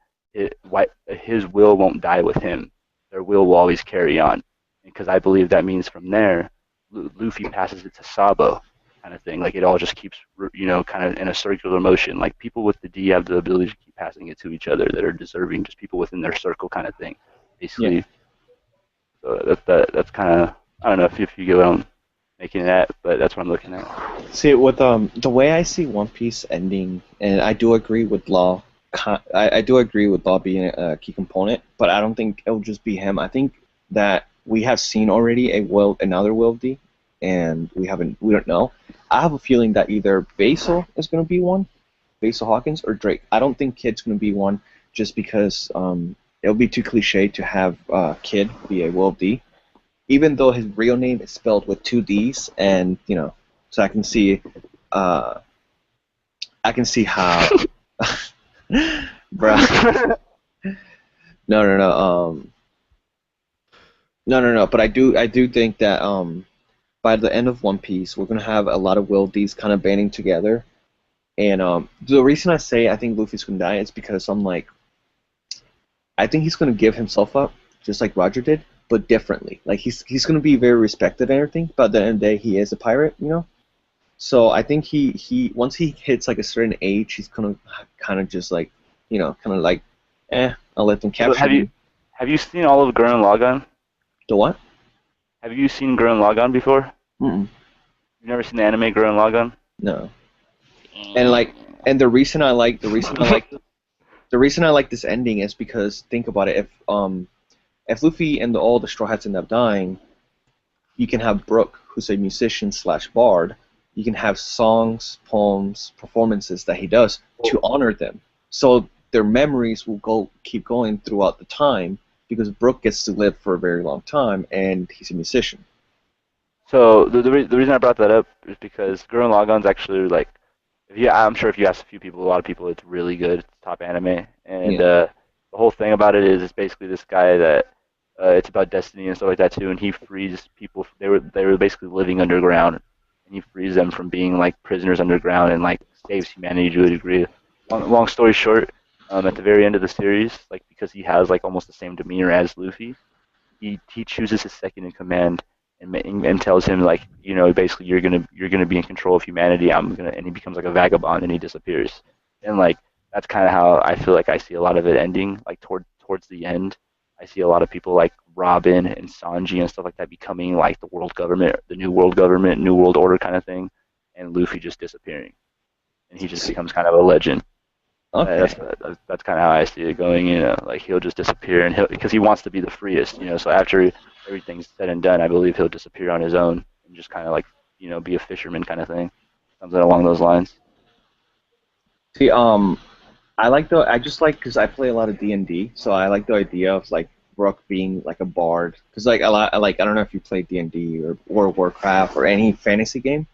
his will won't die with him, their will always carry on, because I believe that means from there, Luffy passes it to Sabo, kind of thing. Like it all just keeps, kind of in a circular motion. Like people with the D have the ability to keep passing it to each other that are deserving, just people within their circle kind of thing. Yeah. Basically, so that's kind of, I don't know if you get what I'm making it at, but that's what I'm looking at. See, with the way I see One Piece ending, and I do agree with Law. I do agree with Law being a key component, but I don't think it'll just be him. I think that we have seen already another Wildy, and we don't know. I have a feeling that either Basil is going to be one, Basil Hawkins, or Drake. I don't think Kid's going to be one, just because it'll be too cliche to have Kid be a Wildy, even though his real name is spelled with two D's, and so I can see how, bruh. No. No. But I do think that by the end of One Piece, we're gonna have a lot of Wildies kind of banding together, and the reason I say I think Luffy's gonna die is because I think he's gonna give himself up, just like Roger did, but differently. Like he's gonna be very respected and everything, but at the end of the day, he is a pirate. So I think he once he hits like a certain age, he's gonna kind of just like, kind of like, I'll let them So capture me. have you seen all of Gurren Lagann? The what? Have you seen Gurren Lagann before? Mm-mm. You've never seen the anime Gurren Lagann? No. And like, and the reason I like this ending is because think about it. If Luffy and all the Straw Hats end up dying, you can have Brook, who's a musician slash bard. You can have songs, poems, performances that he does to honor them. So their memories will keep going throughout the time because Brook gets to live for a very long time and he's a musician. So the reason I brought that up is because Gurren Lagann's actually like, I'm sure if you ask a few people, a lot of people, it's really good. It's top anime, and Yeah. the whole thing about it is it's basically this guy that it's about destiny and stuff like that too, and he frees people. They were basically living underground, and he frees them from being like prisoners underground and like saves humanity to a degree. Long story short, at the very end of the series, like because he has like almost the same demeanor as Luffy, he chooses his second in command and tells him like, basically you're gonna be in control of humanity. And he becomes like a vagabond and he disappears. And like that's kind of how I feel like I see a lot of it ending. Like towards the end, I see a lot of people like Robin and Sanji and stuff like that becoming like the world government, the new world government, new world order kind of thing, and Luffy just disappearing, and he just See, becomes kind of a legend. okay. That's kind of how I see it going. Like he'll just disappear, and because he wants to be the freest. So after everything's said and done, I believe he'll disappear on his own and just kind of like, be a fisherman kind of thing, something along those lines. See, I just like because I play a lot of D&D, so I like the idea of like Brook being like a bard. Because like I don't know if you play D&D or World of Warcraft or any fantasy game.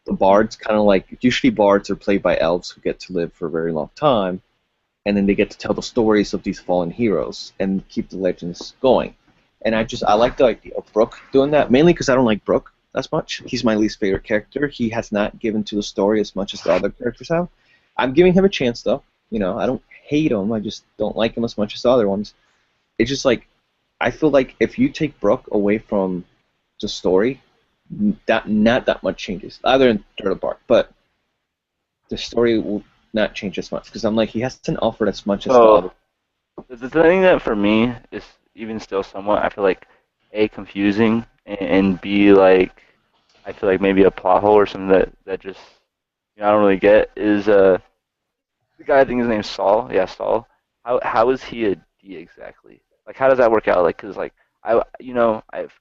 The bards kind of like usually bards are played by elves who get to live for a very long time, and then they get to tell the stories of these fallen heroes and keep the legends going. And I like the idea of Brook doing that mainly because I don't like Brook as much. He's my least favorite character. He has not given to the story as much as the other characters have. I'm giving him a chance though. I don't hate him. I just don't like him as much as the other ones. It's just like I feel like if you take Brook away from the story, that not that much changes, other than Turtle Bark, but the story will not change as much because I'm like he hasn't offered as much as the other. So the thing that for me is even still somewhat, I feel like A, confusing, and B, like I feel like maybe a plot hole or something that just I don't really get is the guy, I think his name's Saul. Yeah, Saul. How is he a D exactly? Like, how does that work out? Like, cause like I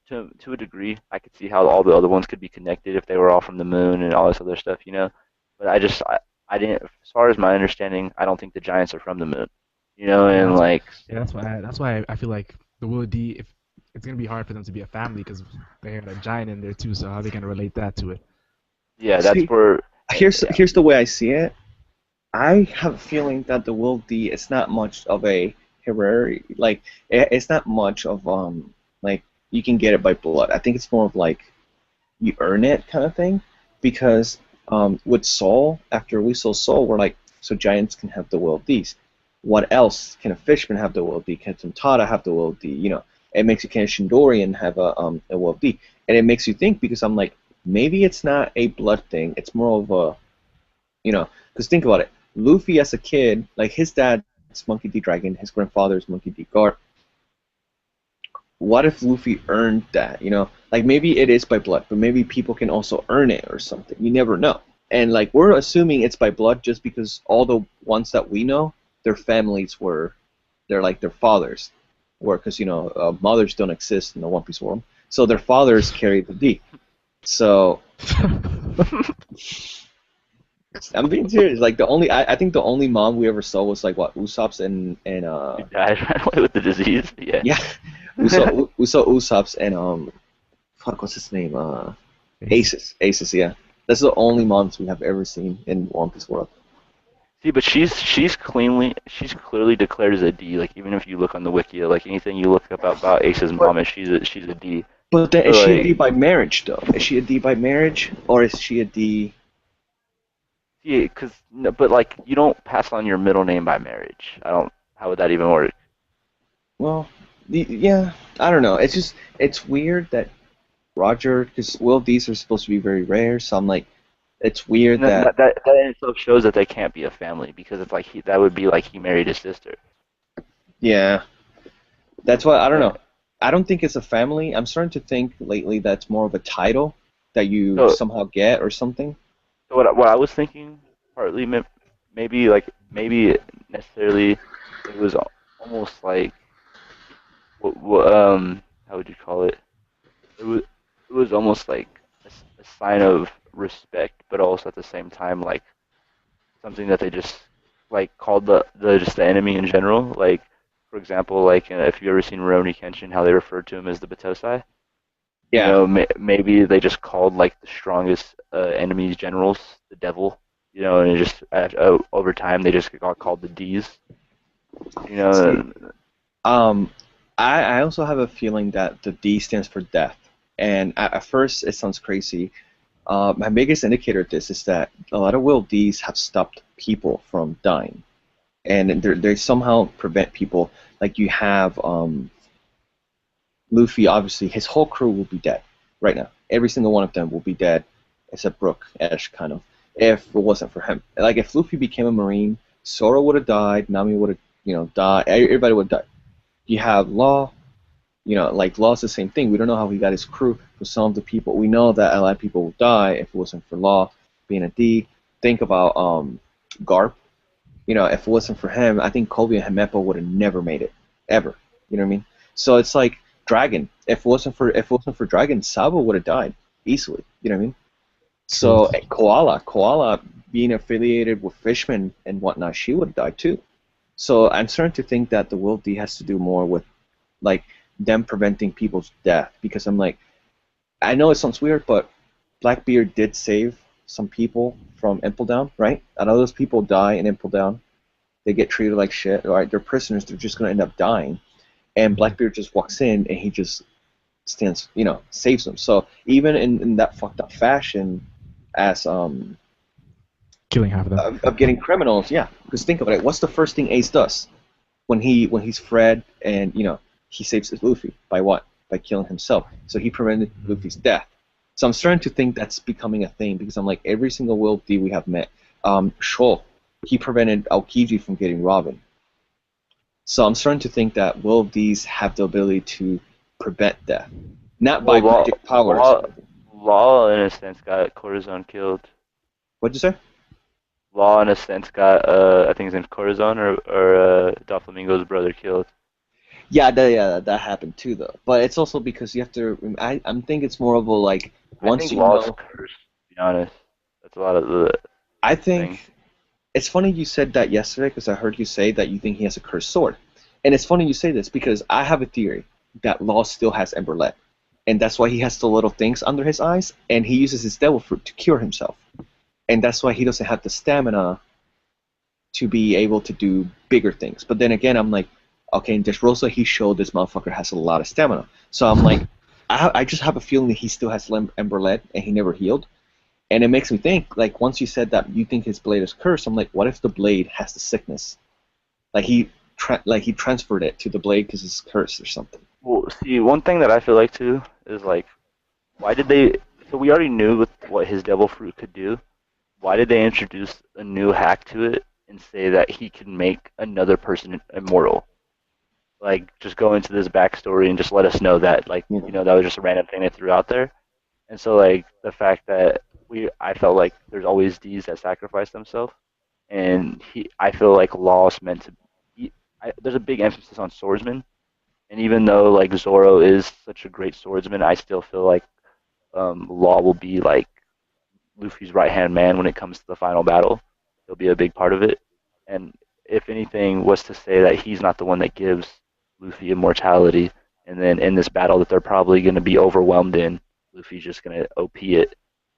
to a degree, I could see how all the other ones could be connected if they were all from the moon and all this other stuff. But I didn't. As far as my understanding, I don't think the giants are from the moon. Yeah, And like, that's why I feel like the Will D, if it's gonna be hard for them to be a family because they had a giant in there too. So how are they gonna relate that to it? yeah, that's See, where. Yeah. here's the way I see it. I have a feeling that the Will D is not much of a hereditary, like it's not much of like you can get it by blood. I think it's more of like you earn it kind of thing because with Soul, after we saw Soul, we're like, so giants can have the Will Ds. What else can a fishman have the Will D? Can Tada have the Will D? It makes you can a Shindorian have a Will D, and it makes you think because I'm like maybe it's not a blood thing. It's more of a, because think about it. Luffy as a kid, like his dad's Monkey D. Dragon, his grandfather's Monkey D. Garp. What if Luffy earned that? Like maybe it is by blood, but maybe people can also earn it or something. You never know. And like we're assuming it's by blood just because all the ones that we know, their families they're like their fathers, or because mothers don't exist in the One Piece world, so their fathers carry the D. So I'm being serious. Like I think the only mom we ever saw was like what Usopp's and He died right away with the disease. Yeah. yeah, we saw Usopp's and fuck, what's his name? Aces, yeah. That's the only moms we have ever seen in One Piece world. See, but she's clearly declared as a D. Like even if you look on the wiki, like anything you look up about Ace's mom, she's a D. But then, So, is she a D like, by marriage though? Is she a D by marriage, or is she a D? yeah, but like you don't pass on your middle name by marriage. I don't. How would that even work? Well, yeah, I don't know. It's weird that Roger, because Will D's are supposed to be very rare, so I'm like, it's weird And then that. that in itself shows that they can't be a family because it's like that would be like he married his sister. Yeah, that's why I don't Yeah. know. I don't think it's a family. I'm starting to think lately that's more of a title that you So, somehow get or something. so what I was thinking partly maybe necessarily it was almost like how would you call it? It was almost like a sign of respect, but also at the same time like something that they just like called the just the enemy in general. Like for example, like if you've ever seen Rurouni Kenshin, how they referred to him as the Batosai. Yeah. Maybe they just called like the strongest enemies generals the devil. And it just over time they just got called the D's. You See, know, um, I also have a feeling that the D stands for death. And at first, it sounds crazy. My biggest indicator of this is that a lot of Will Ds have stopped people from dying. And they somehow prevent people. Like you have Luffy, obviously, his whole crew will be dead right now. Every single one of them will be dead, except Brook, Ash, kind of, if it wasn't for him. Like, if Luffy became a Marine, Zoro would have died, Nami would have, died, everybody would have died. You have Law, like Law's the same thing. We don't know how he got his crew. For some of the people, we know that a lot of people would die if it wasn't for Law being a D. Think about Garp. If it wasn't for him, I think Kobe and Himepo would have never made it, ever. You know what I mean? So it's like Dragon. If it wasn't for Dragon, Sabo would have died easily. You know what I mean? True. So Koala being affiliated with Fishman and whatnot, she would have died too. So I'm starting to think that the Will D has to do more with like them preventing people's death, because I'm like, I know it sounds weird, but Blackbeard did save some people from Impel Down, right? And all those people die in Impel Down. They get treated like shit, right? They're prisoners. They're just gonna end up dying. And Blackbeard just walks in and he just saves them. So even in that fucked up fashion, as Killing half of them. of getting criminals, yeah. Because think about it. What's the first thing Ace does when he's Fred and he saves Luffy by what? By killing himself. So he prevented Luffy's death. So I'm starting to think that's becoming a thing, because I'm like, every single Will D we have met, Shoal, he prevented Aokiji from getting Robin. So I'm starting to think that Will D's have the ability to prevent death, not by well, magic powers. Law in a sense got Corazon killed. What'd you say? Law in a sense got I think his name's Corazon or Doflamingo's brother killed. Yeah, that happened too, though. But it's also because you have to. I'm thinking it's more of a like I once think you Law's know. cursed, to be honest. That's a lot of the I thing. think it's funny you said that yesterday, because I heard you say that you think he has a cursed sword, and it's funny you say this because I have a theory that Law still has Emberlet, and that's why he has the little things under his eyes, and he uses his devil fruit to cure himself, and that's why he doesn't have the stamina to be able to do bigger things. But then again, I'm like, okay, in DressRosa, he showed this motherfucker has a lot of stamina. So I'm like, I just have a feeling that he still has Emberlet and he never healed. And it makes me think, like, once you said that you think his blade is cursed, I'm like, what if the blade has the sickness? Like he transferred it to the blade because it's cursed or something. Well, see, one thing that I feel like too is like, why did they? So we already knew what his devil fruit could do. Why did they introduce a new hack to it and say that he can make another person immortal? Like, just go into this backstory and just let us know that, like, You know. that was just a random thing they threw out there. And so, like, the fact that I felt like there's always these that sacrifice themselves, and I feel like Law is meant to be. There's a big emphasis on swordsman, and even though like Zoro is such a great swordsman, I still feel like Law will be like Luffy's right hand man when it comes to the final battle. He'll be a big part of it. And if anything was to say that he's not the one that gives Luffy immortality, and then in this battle that they're probably going to be overwhelmed in, Luffy's just going to OP it,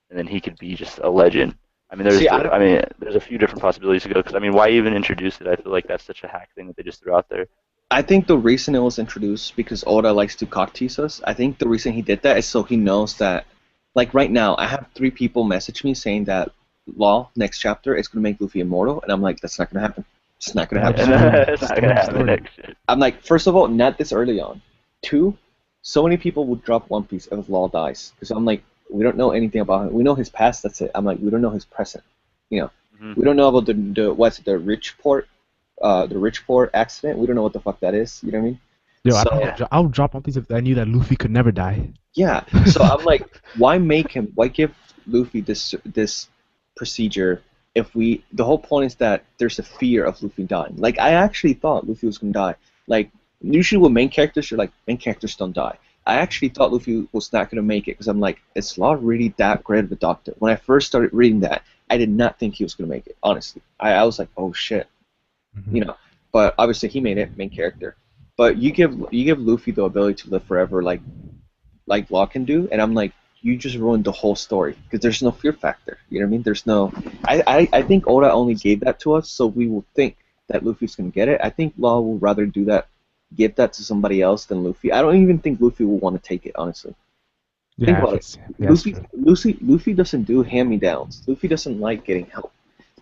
and then he could be just a legend. I mean, See, I don't. there's a few different possibilities to go. Because I mean, why even introduce it? I feel like that's such a hack thing that they just threw out there. I think the reason it was introduced because Oda likes to cock tease us. I think the reason he did that is so he knows that, like right now, I have 3 people message me saying that Law next chapter is gonna make Luffy immortal, and I'm like, that's not gonna happen. It's not gonna Yeah, happen. It's not gonna story, happen story. next year. I'm like, first of all, not this early on. 2, so many people would drop One Piece if Law dies, because I'm like, we don't know anything about him. We know his past. That's it. I'm like, we don't know his present. You know, Hmm. we don't know about the what's it, the Richport accident. We don't know what the fuck that is. You know what I mean? Yo, So I would drop One Piece if I knew that Luffy could never die. yeah. So I'm like, why make him? Why give Luffy this procedure? If we, the whole point is that there's a fear of Luffy dying. Like I actually thought Luffy was gonna die. Like usually with main characters, you're like main characters don't die. I actually thought Luffy was not gonna make it because I'm like, is Law really that great of a doctor? When I first started reading that, I did not think he was gonna make it. Honestly, I was like, oh shit. Mhm. you know. But obviously he made it main character. But you give Luffy the ability to live forever, like Law can do, and I'm like, you just ruined the whole story because there's no fear factor. You know what I mean? There's no. I think Oda only gave that to us so we will think that Luffy's gonna get it. I think Law will rather do that, give that to somebody else than Luffy. I don't even think Luffy will want to take it honestly. Think Yeah, about if it. it's yeah, that's true. Luffy doesn't do hand-me-downs. Luffy doesn't like getting help.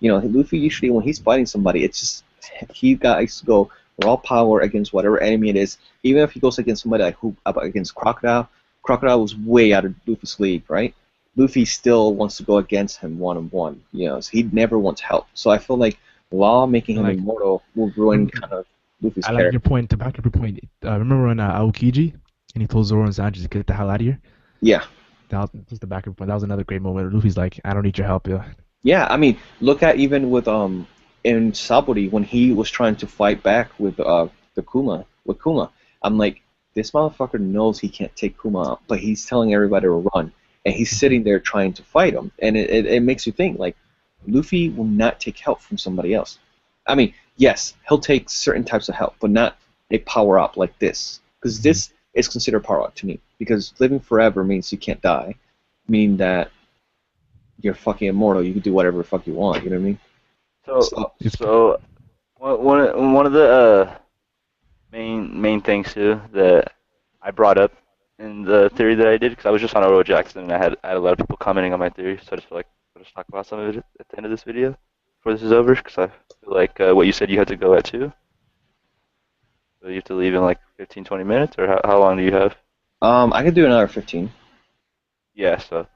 Luffy usually when he's fighting somebody, it's just he guys go raw power against whatever enemy it is. Even if he goes against somebody like who against Crocodile, Crocodile was way out of Luffy's league, right? Luffy still wants to go against him one on one. So he never wants help. So I feel like Law making And him like, immortal will ruin rem- kind of Luffy's I like your character. point. To back up your point, remember when Aokiji and he told Zoro and Sanji to get the hell out of here? Yeah. That was just the back up your point. That was another great moment. Luffy's like, I don't need your help, yeah. Yeah, I mean, look at even with in Saburi when he was trying to fight back with Kuma. I'm like, this motherfucker knows he can't take Kuma out, but he's telling everybody to run, and he's sitting there trying to fight him, and it makes you think like, Luffy will not take help from somebody else. I mean, yes, he'll take certain types of help, but not a power up like this, because Mhm. this is considered power up to me, because living forever means you can't die, meaning that you're fucking immortal. You can do whatever the fuck you want. You know what I mean? So So It's so one of the main things too that I brought up in the theory that I did because I was just on Oro Jackson and I had a lot of people commenting on my theory, so I just feel like I'll just talk about some of it at the end of this video before this is over because I feel like what you said you had to go at too. So you have to leave in like 15, 20 minutes, or how long do you have? I could do another 15. Yeah. So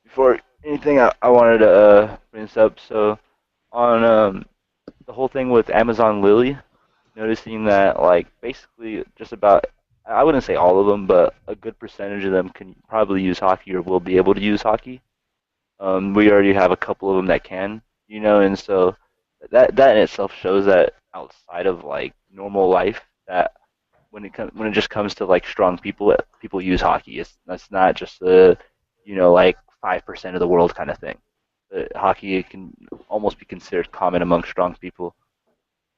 before anything, I wanted to bring this up. So on the whole thing with Amazon Lily, noticing that like basically just about I wouldn't say all of them, but a good percentage of them can probably use hockey or will be able to use hockey. We already have a couple of them that can, and so that in itself shows that outside of like normal life, that when it just comes to like strong people, people use hockey. That's not just like 5% of the world kind of thing. Hockey can almost be considered common among strong people.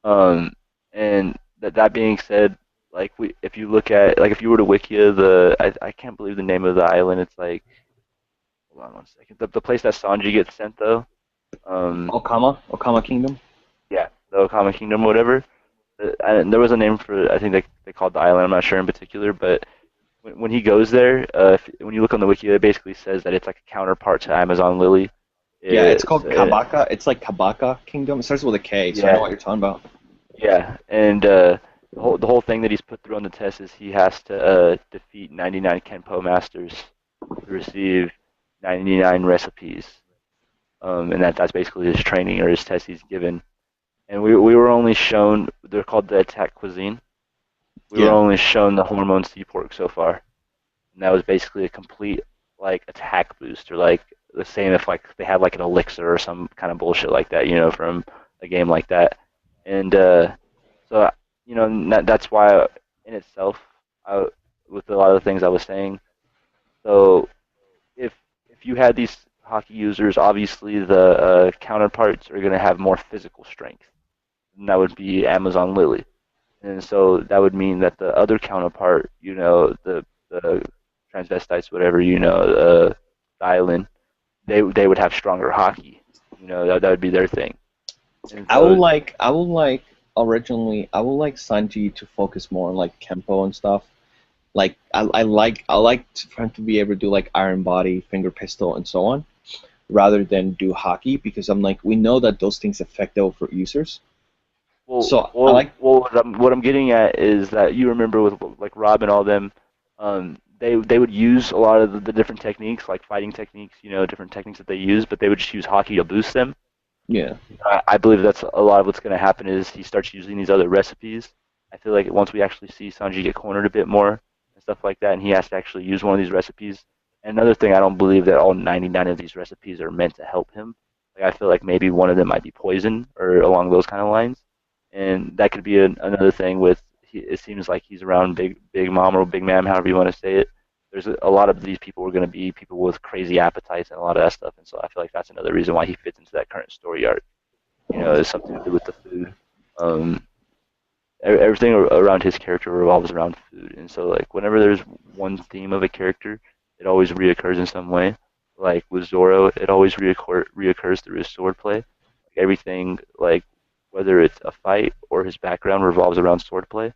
Um, and that being said, like if you look at like if you were to Wikia I can't believe the name of the island. It's like hold on one second. The place that Sanji gets sent though. Um, Okama Kingdom. yeah, the Okama Kingdom, or whatever. And there was a name for I think they called the island. I'm not sure in particular, but when he goes there, when you look on the wiki, it basically says that it's like a counterpart to Amazon Lily. Yeah, it's It's called Kabaka. It's like Kabaka Kingdom. It starts with a K, so I know yeah, what you're talking about. yeah, and the whole thing that he's put through on the test is he has to defeat 99 Kenpo masters to receive 99 recipes, and that's basically his training or his test he's given. And we were only shown, they're called the attack cuisine. We were Yeah. only shown the hormone sea pork so far, and that was basically a complete like attack boost, or like the same if like they had like an elixir or some kind of bullshit like that, from a game like that. And so that's why in itself, I, with a lot of the things I was saying. So if if you had these hockey users, obviously the counterparts are going to have more physical strength, and that would be Amazon Lily. And so that would mean that the other counterpart, the transvestites, whatever, Dylan, they would have stronger hockey. That would be their thing. And so, I would like originally, I would like Sanji to focus more on like Kempo and stuff. Like I like for him to be able to do like Iron Body, Finger Pistol, and so on, rather than do hockey because I'm like we know that those things affect the over users. well, So I well, like well, what I'm getting at is that you remember with like Rob and all them, they would use a lot of the different techniques, like fighting techniques, different techniques that they use, but they would just use hockey to boost them. yeah. I believe that's a lot of what's going to happen is he starts using these other recipes. I feel like once we actually see Sanji get cornered a bit more and stuff like that, and he has to actually use one of these recipes. And another thing, I don't believe that all 99 of these recipes are meant to help him. Like I feel like maybe one of them might be poison or along those kind of lines, and that could be another thing with. It seems like he's around Big Mom or Big Ma'am, however you want to say it. There's a lot of these people are going to be people with crazy appetites and a lot of that stuff, and so I feel like that's another reason why he fits into that current story arc. It's something to do with the food. Um, Everything around his character revolves around food, and so like whenever there's one theme of a character, it always reoccurs in some way. Like with Zoro, it always reoccurs through his swordplay. Like everything, like whether it's a fight or his background, revolves around swordplay.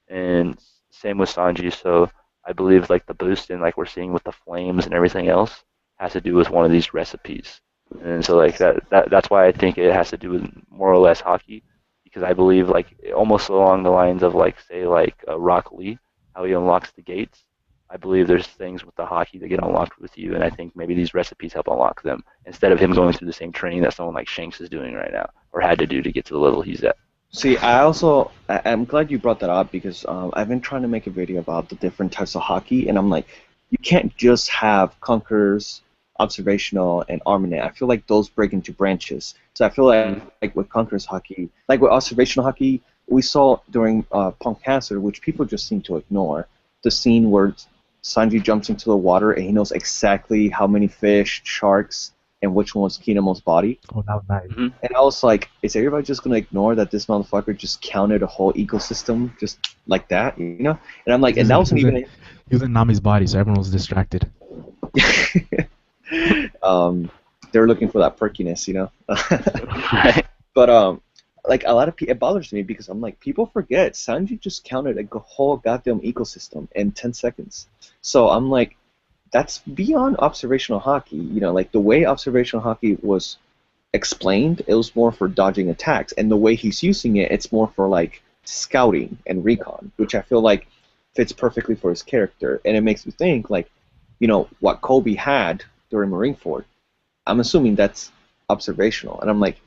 And same with Sanji. So I believe like the boost and like we're seeing with the flames and everything else has to do with one of these recipes. And so like that's why I think it has to do with more or less hockey, because I believe like almost along the lines of like say like Rock Lee, how he unlocks the gates. I believe there's things with the hockey that get unlocked with you, and I think maybe these recipes help unlock them instead of him going through the same training that someone like Shanks is doing right now or had to do to get to the level he's at. See, I'm glad you brought that up because I've been trying to make a video about the different types of hockey, and I'm like, you can't just have Conquerors, Observational, and Armament. I feel like those break into branches. So I feel Mm-hmm. like with Conquerors hockey, like with Observational hockey, we saw during Punk Hazard, which people just seem to ignore, the scene where Sanji jumps into the water and he knows exactly how many fish, sharks, and which one was Kinemo's body. Oh, that was nice. Mm-hmm. And I was like, is everybody just gonna ignore that this motherfucker just counted a whole ecosystem just like that, you know? And I'm like, and that wasn't even. He was in Nami's body, so everyone was distracted. They were looking for that perkiness, you know. Right. But like a lot of people, it bothers me because I'm like, people forget Sanji just counted a whole goddamn ecosystem in 10 seconds. So I'm like, that's beyond observational hockey, you know, like the way observational hockey was explained, it was more for dodging attacks, and the way he's using it, it's more for like scouting and recon, which I feel like fits perfectly for his character, and it makes me think like, you know, what Kobe had during Marineford. I'm assuming that's observational, and I'm like,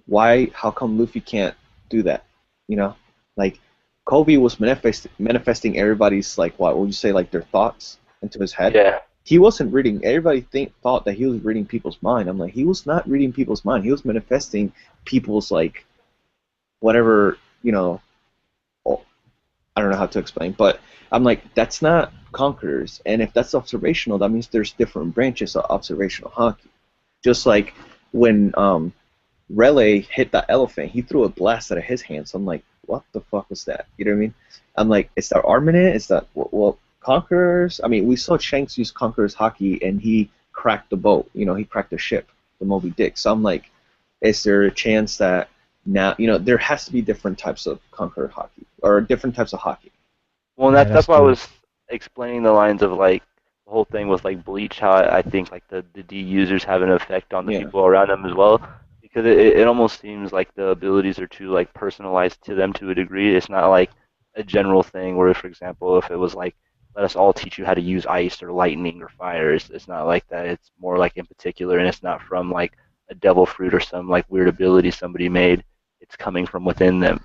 why? How come Luffy can't do that? You know, like Kobe was manifesting everybody's like what would you say like their thoughts into his head. Yeah. He wasn't reading. Everybody thought that he was reading people's mind. I'm like, he was not reading people's mind. He was manifesting people's like whatever, you know. Oh, I don't know how to explain, but I'm like, that's not conquerors. And if that's observational, that means there's different branches of observational hockey. Just like when Raleigh hit that elephant, he threw a blast out of his hand. So I'm like, what the fuck was that? You know what I mean? I'm like, is that Armament? Is that well? Conquerors. I mean, we saw Shanks use Conquerors hockey, and he cracked the boat. You know, he cracked the ship, the Moby Dick. So I'm like, is there a chance that now, you know, there has to be different types of Conqueror hockey or different types of hockey? Well, and Yeah, that's that's why I true. was explaining the lines of like the whole thing with like Bleach, how I think like the D users have an effect on the Yeah. people around them as well, because it almost seems like the abilities are too like personalized to them to a degree. It's not like a general thing where, for example, if it was like let us all teach you how to use ice or lightning or fire. It's not like that. It's more like in particular, and it's not from like a devil fruit or some like weird ability somebody made. It's coming from within them.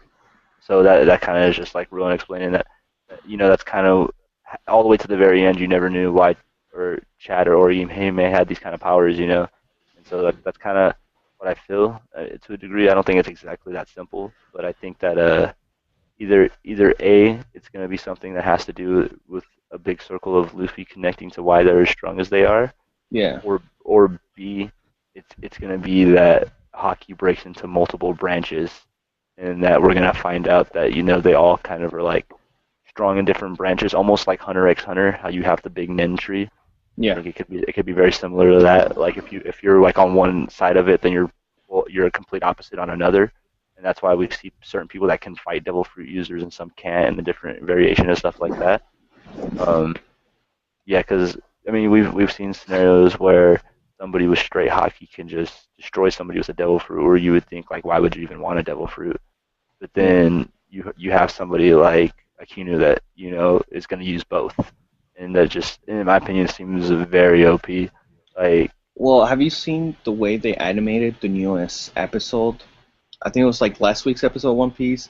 So that kind of is just like Rowan explaining that that's kind of all the way to the very end. You never knew why or Chad or Ori may had these kind of powers. And so that's kind of what I feel to a degree. I don't think it's exactly that simple, but I think that either A, it's going to be something that has to do with a big circle of Luffy connecting to why they're as strong as they are, Yeah. or B, it's going to be that hockey breaks into multiple branches, and that we're going to find out that they all kind of are like strong in different branches, almost like Hunter x Hunter, how you have the big nin tree. I Yeah. think it could be very similar to that. Like if you're like on one side of it, then you're a complete opposite on another, and that's why we see certain people that can fight devil fruit users and some can't, and the different variation and stuff like that. Um, yeah, because I mean we've seen scenarios where somebody with straight hockey can just destroy somebody with a devil fruit, or you would think like why would you even want a devil fruit? But Yeah. then you have somebody like Akinu that is going to use both, and that just in my opinion seems very OP. Like Well, have you seen the way they animated the newest episode? I think it was like last week's episode of One Piece.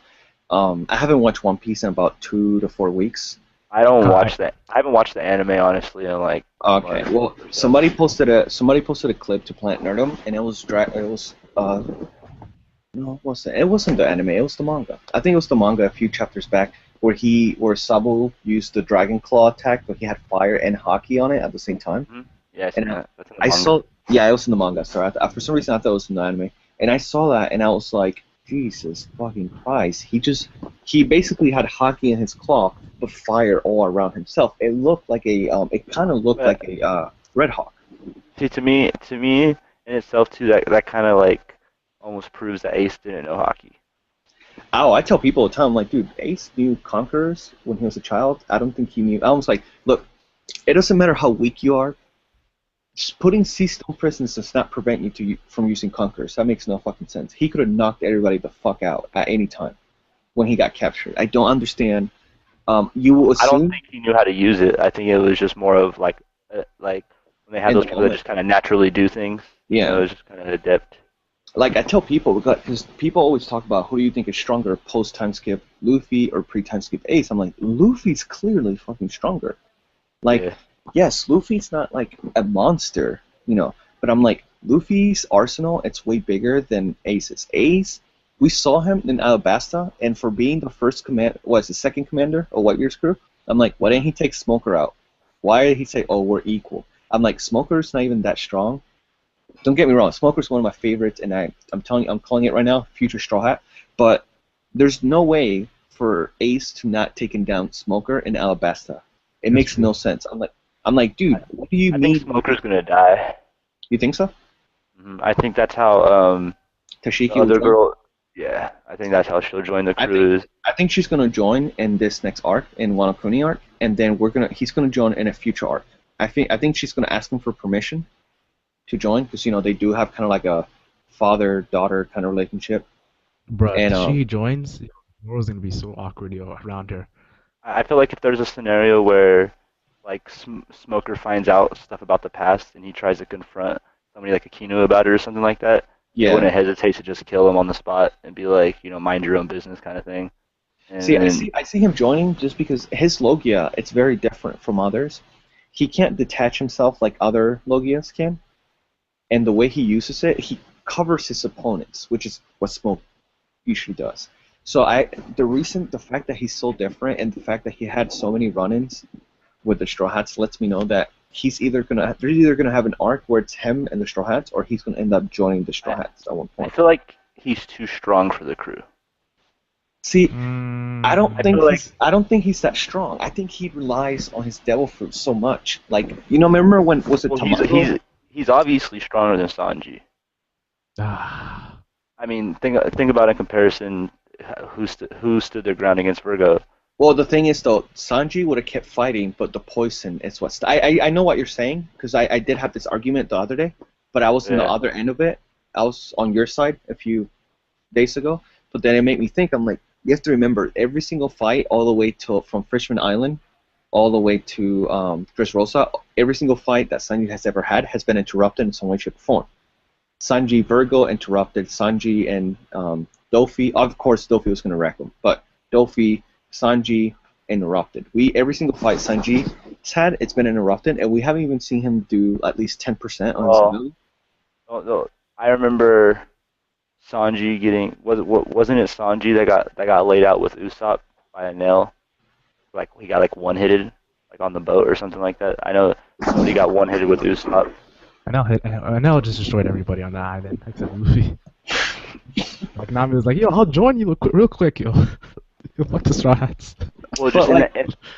I haven't watched One Piece in about 2 to 4 weeks. I don't Uh, watch that. I haven't watched the anime honestly in like a Okay, month well, or so. somebody posted a clip to Planet Nerdum, and it was no, it wasn't. It wasn't the anime. It was the manga. I think it was the manga a few chapters back where Sabo used the Dragon Claw attack, but he had fire and hockey on it at the same time. Yeah, I seen And that. That's in the I manga. saw, yeah, it was in the manga. Sorry, for some reason I thought it was in the anime, and I saw that, and I was like, Jesus fucking Christ! He basically had hockey in his claw, but fire all around himself. It kind of looked But like a Red Hawk. see, to me in itself too, that kind of like almost proves that Ace didn't know hockey. Oh, I tell people all the time, like, dude, Ace knew Conquerors when he was a child. I don't think he knew. I was like, look, it doesn't matter how weak you are. Just putting sea stone prisons does not prevent you from using Conquerors. That makes no fucking sense. He could have knocked everybody the fuck out at any time when he got captured. I don't understand. You will I don't assume think he knew how to use it. I think it was just more of like when they have in those the people that moment. just kind of naturally do things. Yeah. It's just kind of adept. Like, I tell people, because people always talk about who do you think is stronger, post-time skip Luffy or pre-time skip Ace. I'm like, Luffy's clearly fucking stronger. Like, Yeah. yes, Luffy's not like a monster, but I'm like, Luffy's arsenal, it's way bigger than Ace's. Ace, we saw him in Alabasta, and for being the the second commander of Whitebeard's crew, I'm like, why didn't he take Smoker out? Why did he say, oh, we're equal? I'm like, Smoker's not even that strong. Don't get me wrong, Smoker's one of my favorites, and I'm telling you, I'm calling it right now, future Straw Hat. But there's no way for Ace to not taking down Smoker in Alabasta. It that's makes true. no sense. I'm like, I, dude, what do you I think mean? Smoker's gonna die. You think so? I think that's how the Tashiki will other join? girl. Yeah, I think that's how she'll join the I think cruise. I think she's gonna join in this next arc, in Wano Kuni arc, and then he's gonna join in a future arc. I think she's gonna ask him for permission to join because they do have kind of like a father-daughter kind of relationship, Bruh, and if she joins, the world's gonna be so awkward, yo, around her. I feel like if there's a scenario where like Smoker finds out stuff about the past and he tries to confront somebody like Akinu about it or something like that, they yeah. wouldn't hesitate to just kill him on the spot and be like, mind your own business kind of thing. And See, I then see, I see him joining just because his Logia, it's very different from others. He can't detach himself like other Logias can, and the way he uses it, he covers his opponents, which is what Smoke usually does. So the fact that he's so different, and the fact that he had so many run-ins with the Straw Hats lets me know that they're either gonna have an arc where it's him and the Straw Hats, or he's gonna end up joining the Straw I, Hats at one I point. feel like he's too strong for the crew. See, I don't I Mm, think feel like he's that strong. I think he relies on his devil fruit so much. Like, remember when was it well, he's Tamago? he's he's obviously stronger than Sanji. ah, I mean, think about in comparison, who stood their ground against Virgo. Well, the thing is though, Sanji would have kept fighting, but the poison is what's. I know what you're saying because I did have this argument the other day, but I was on the Yeah, other end of it. I was on your side a few days ago, but then it made me think. I'm like, you have to remember every single fight all the way till from Fishman Island. all the way to DressRosa, every single fight that Sanji has ever had has been interrupted in some way, shape, or form. Sanji Virgo interrupted Sanji and Dofi. Of course, Dofi was going to wreck him, but Dofi, Sanji interrupted. Every single fight Sanji has had, it's been interrupted, and we haven't even seen him do at least 10% on his Well, ability. no, I remember Sanji getting wasn't it Sanji that got laid out with Usopp by a nail? Like he got like one hitted like on the boat or something like that. I know somebody got one hitted with Usopp. And now just destroyed everybody on the island except Luffy. Like Nami was like, "Yo, I'll join you real quick, yo." Yo, fuck the Straw Hats. Well, just in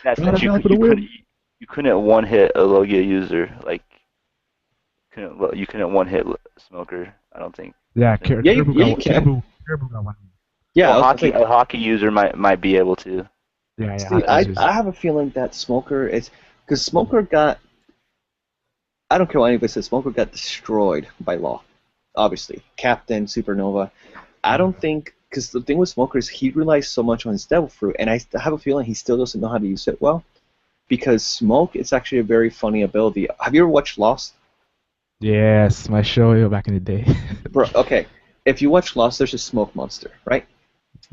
that sense, you couldn't one hit a Logia user. Like you couldn't one hit Smoker. I don't think. Yeah, Yeah, you can. Caribou got one. Yeah, well, a hockey user might be able to. Yeah. See, I have a feeling that Smoker is because Smoker got. I don't care what anybody says. Smoker got destroyed by Law, obviously. Captain, Supernova. I don't think because the thing with Smoker is he relies so much on his Devil Fruit, and I have a feeling he still doesn't know how to use it well. Because Smoke is actually a very funny ability. Have you ever watched Lost? Yes, my show back in the day. Bro, okay. If you watch Lost, there's a smoke monster, right?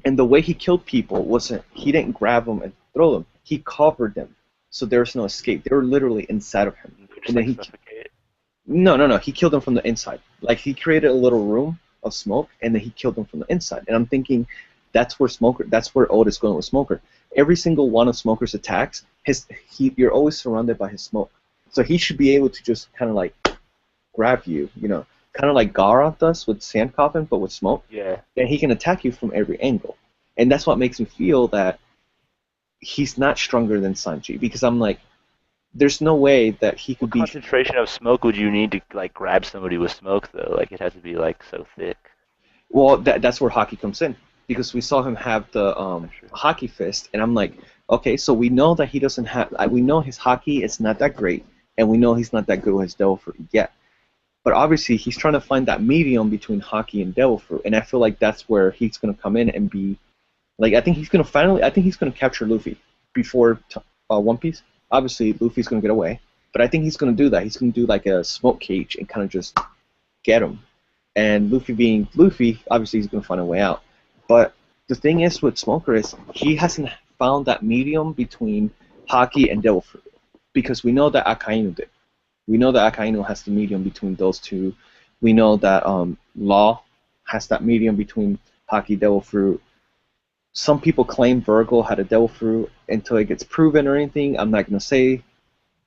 And the way he killed people wasn't he didn't grab them and throw them. He covered them, so there was no escape. They were literally inside of him. And then no. He killed them from the inside. Like he created a little room of smoke, and then he killed them from the inside. And I'm thinking, that's where Oda is going with Smoker. Every single one of Smoker's attacks, you're always surrounded by his smoke. So he should be able to just kind of like grab you, kind of like Gaara does with Sand Coffin, but with smoke. Yeah. And he can attack you from every angle. And that's what makes me feel that he's not stronger than Sanji, because I'm like, there's no way that he could be. What concentration of smoke would you need to like grab somebody with smoke though? Like it has to be like so thick. Well, that's where Haki comes in, because we saw him have the Haki fist, and I'm like, okay, so we know that he doesn't have. We know his Haki is not that great, and we know he's not that good with his Devil Fruit yet. But obviously, he's trying to find that medium between Haki and Devil Fruit, and I feel like that's where he's going to come in and be. Like, I think he's going to capture Luffy before One Piece. Obviously, Luffy's going to get away, but I think he's going to do that. He's going to do like a smoke cage and kind of just get him. And Luffy being Luffy, obviously he's going to find a way out. But the thing is with Smoker is he hasn't found that medium between Haki and Devil Fruit, because we know that Akainu did. We know that Akainu has the medium between those two. We know that Law has that medium between Haki, Devil Fruit. Some people claim Virgo had a Devil Fruit until it gets proven or anything. I'm not going to say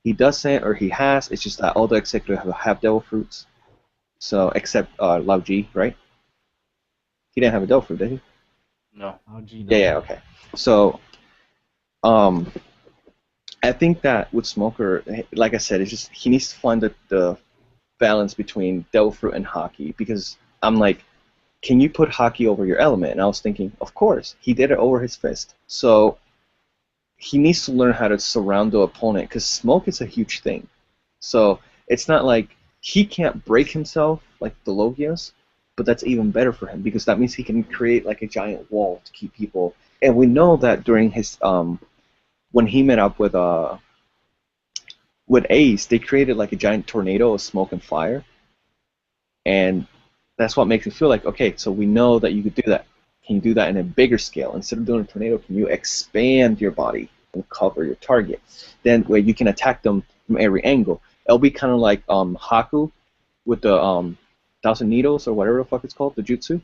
he doesn't or he has. It's just that all the executives have Devil Fruits. So, except Lao Ji, right? He didn't have a Devil Fruit, did he? No. Lao Ji, no. Yeah, okay. So, I think that with Smoker, like I said, it's just he needs to find the balance between Devil Fruit and Haki, because I'm like, can you put Haki over your element? And I was thinking, of course, he did it over his fist. So he needs to learn how to surround the opponent, because smoke is a huge thing. So it's not like he can't break himself like the Logias, but that's even better for him, because that means he can create like a giant wall to keep people. And we know that during his when he met up with Ace, they created like a giant tornado of smoke and fire, and that's what makes me feel like, okay, so we know that you could do that. Can you do that in a bigger scale? Instead of doing a tornado, can you expand your body and cover your target? Then where you can attack them from every angle. It'll be kind of like Haku with the 1,000 needles or whatever the fuck it's called, the jutsu.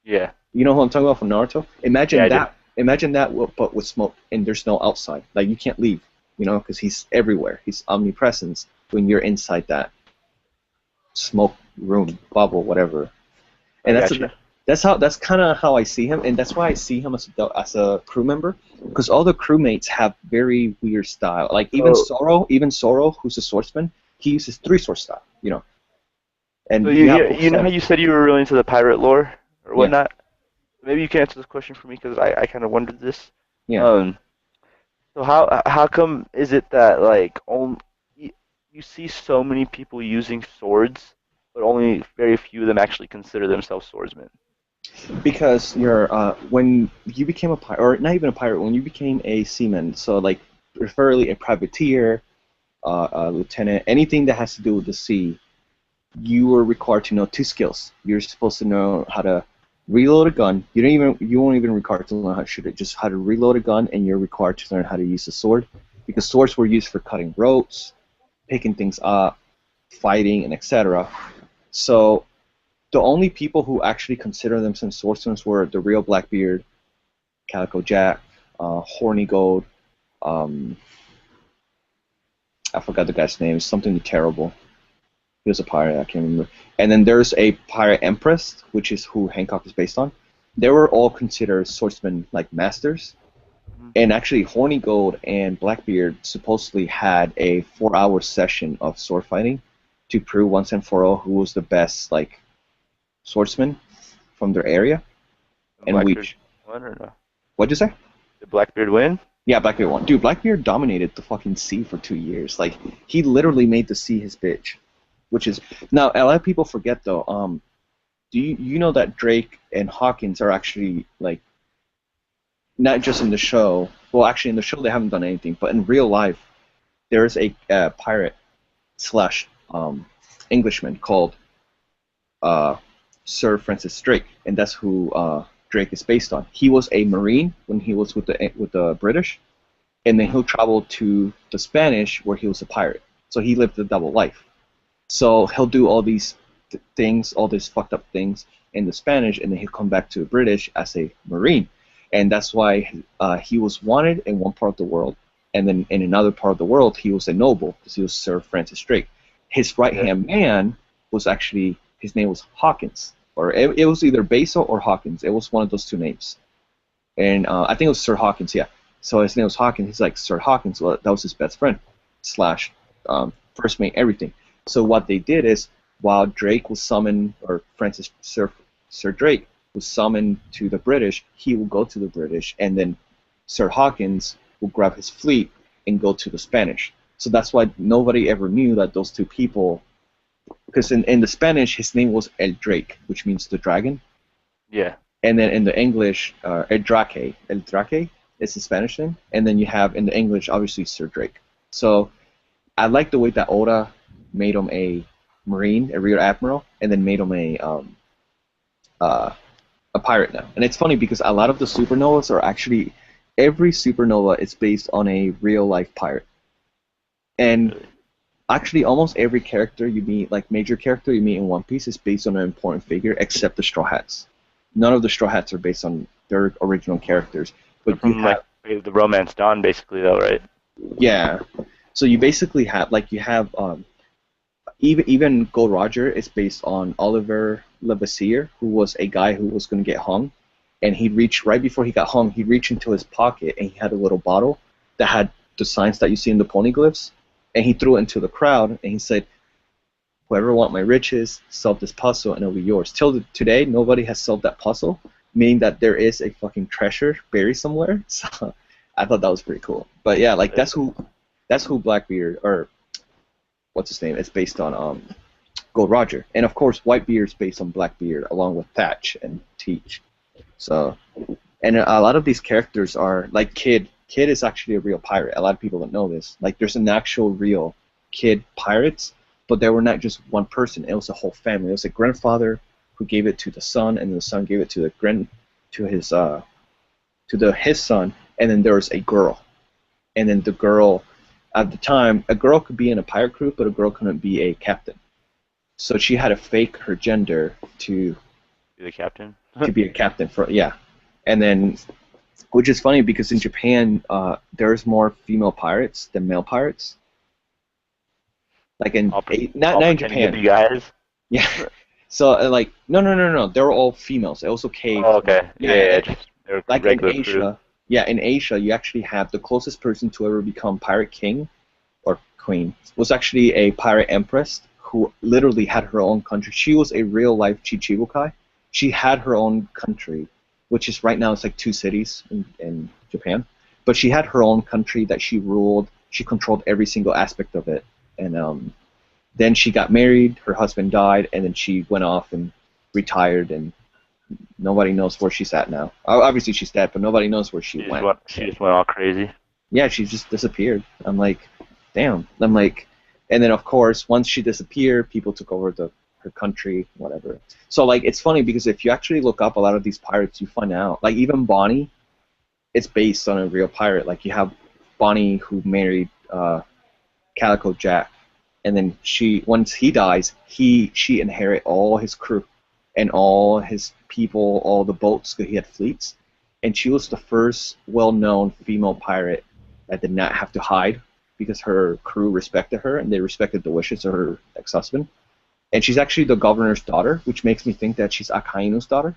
Yeah. You know what I'm talking about from Naruto? Imagine Yeah, that. Imagine that, but with smoke, and there's no outside. Like you can't leave, because he's everywhere. He's omnipresent when you're inside that smoke room, bubble, whatever. And that's kind of how I see him, and that's why I see him as a crew member, because all the crewmates have very weird style. Like even Zoro, who's a swordsman, he uses 3-sword style, And so you know how you said you were really into the pirate lore or whatnot? Yeah. Maybe you can answer this question for me, because I kind of wondered this. Yeah. So how come is it that like you see so many people using swords, but only very few of them actually consider themselves swordsmen? Because when you became a pirate, or not even a pirate, when you became a seaman, so like preferably a privateer, a lieutenant, anything that has to do with the sea, you were required to know two skills. You're supposed to know how to reload a gun. You won't even required to learn how to shoot it, just how to reload a gun, and you're required to learn how to use a sword, because swords were used for cutting ropes, picking things up, fighting, and etc. So the only people who actually consider themselves swordsmen were the real Blackbeard, Calico Jack, Horny Gold. I forgot the guy's name. Something terrible. He was a pirate. I can't remember. And then there's a pirate empress, which is who Hancock is based on. They were all considered swordsmen, like masters. And actually, Horny Gold and Blackbeard supposedly had a 4-hour session of sword fighting to prove once and for all who was the best, like, swordsman from their area. And Blackbeard won or no? What'd you say? Did Blackbeard win? Yeah, Blackbeard won. Dude, Blackbeard dominated the fucking sea for 2 years. Like, he literally made the sea his bitch. Which is now a lot of people forget though. Do you know that Drake and Hawkins are actually like not just in the show? Well, actually in the show they haven't done anything, but in real life there is a pirate slash Englishman called Sir Francis Drake, and that's who Drake is based on. He was a Marine when he was with the British, and then he'll travel to the Spanish where he was a pirate. So he lived a double life. So he'll do all these things, all these fucked up things in the Spanish, and then he'll come back to the British as a Marine. And that's why he was wanted in one part of the world, and then in another part of the world he was a noble, because he was Sir Francis Drake. His right-hand man was actually, his name was Hawkins, or it was either Basil or Hawkins. It was one of those two names. And I think it was Sir Hawkins, yeah. So his name was Hawkins. He's like, Sir Hawkins, well, that was his best friend, slash first mate, everything. So what they did is, while Drake was summoned, or Sir Drake was summoned to the British, he will go to the British, and then Sir Hawkins will grab his fleet and go to the Spanish. So that's why nobody ever knew that those two people, because in the Spanish his name was El Drake, which means the dragon. Yeah. And then in the English, El Drake is the Spanish name, and then you have in the English obviously Sir Drake. So I like the way that Oda made him a Marine, a rear admiral, and then made him a pirate now. And it's funny because a lot of the supernovas are actually, every supernova is based on a real life pirate. And actually almost every character you meet, like major character you meet in One Piece, is based on an important figure except the Straw Hats. None of the Straw Hats are based on their original characters. But from like the Romance Dawn basically though, right? Yeah. So you basically have, like, you have even Gold Roger is based on Oliver Levasseur, who was a guy who was going to get hung, and he reached, right before he got hung, he reached into his pocket and he had a little bottle that had the signs that you see in the poneglyphs, and he threw it into the crowd and he said, "Whoever want my riches, solve this puzzle and it'll be yours." Till today, nobody has solved that puzzle, meaning that there is a fucking treasure buried somewhere. So I thought that was pretty cool. But yeah, like that's who Blackbeard, or what's his name, it's based on Gold Roger. And of course Whitebeard's based on Blackbeard, along with Thatch and Teach. So, and a lot of these characters are like Kid is actually a real pirate. A lot of people don't know this. Like, there's an actual real Kid pirates, but they were not just one person, it was a whole family. It was a grandfather who gave it to the son, and the son gave it to his son, and then there was a girl. And then the girl, at the time, a girl could be in a pirate crew, but a girl couldn't be a captain. So she had to fake her gender to Be the captain? to be a captain for, yeah. And then, which is funny because in Japan, there's more female pirates than male pirates. Like in not in Japan. To be guys? Yeah. So like no, they were all females. It was okay. Oh, okay. Yeah. Just, like in Asia. Crew. Yeah, in Asia, you actually have the closest person to ever become pirate king or queen was actually a pirate empress who literally had her own country. She was a real life Chichibukai. She had her own country, which is right now it's like 2 cities in Japan. But she had her own country that she ruled. She controlled every single aspect of it. And then she got married. Her husband died, and then she went off and retired, and nobody knows where she's at now. Obviously she's dead, but nobody knows where she went. She just went all crazy. Yeah, she just disappeared. I'm like, damn. I'm like, and then of course, once she disappeared, people took over her country, whatever. So like, it's funny because if you actually look up a lot of these pirates, you find out like even Bonnie, it's based on a real pirate. Like you have Bonnie who married Calico Jack, and then she once he dies, she inherit all his crew and all his people, all the boats because he had fleets, and she was the first well-known female pirate that did not have to hide because her crew respected her and they respected the wishes of her ex-husband. And she's actually the governor's daughter, which makes me think that she's Akainu's daughter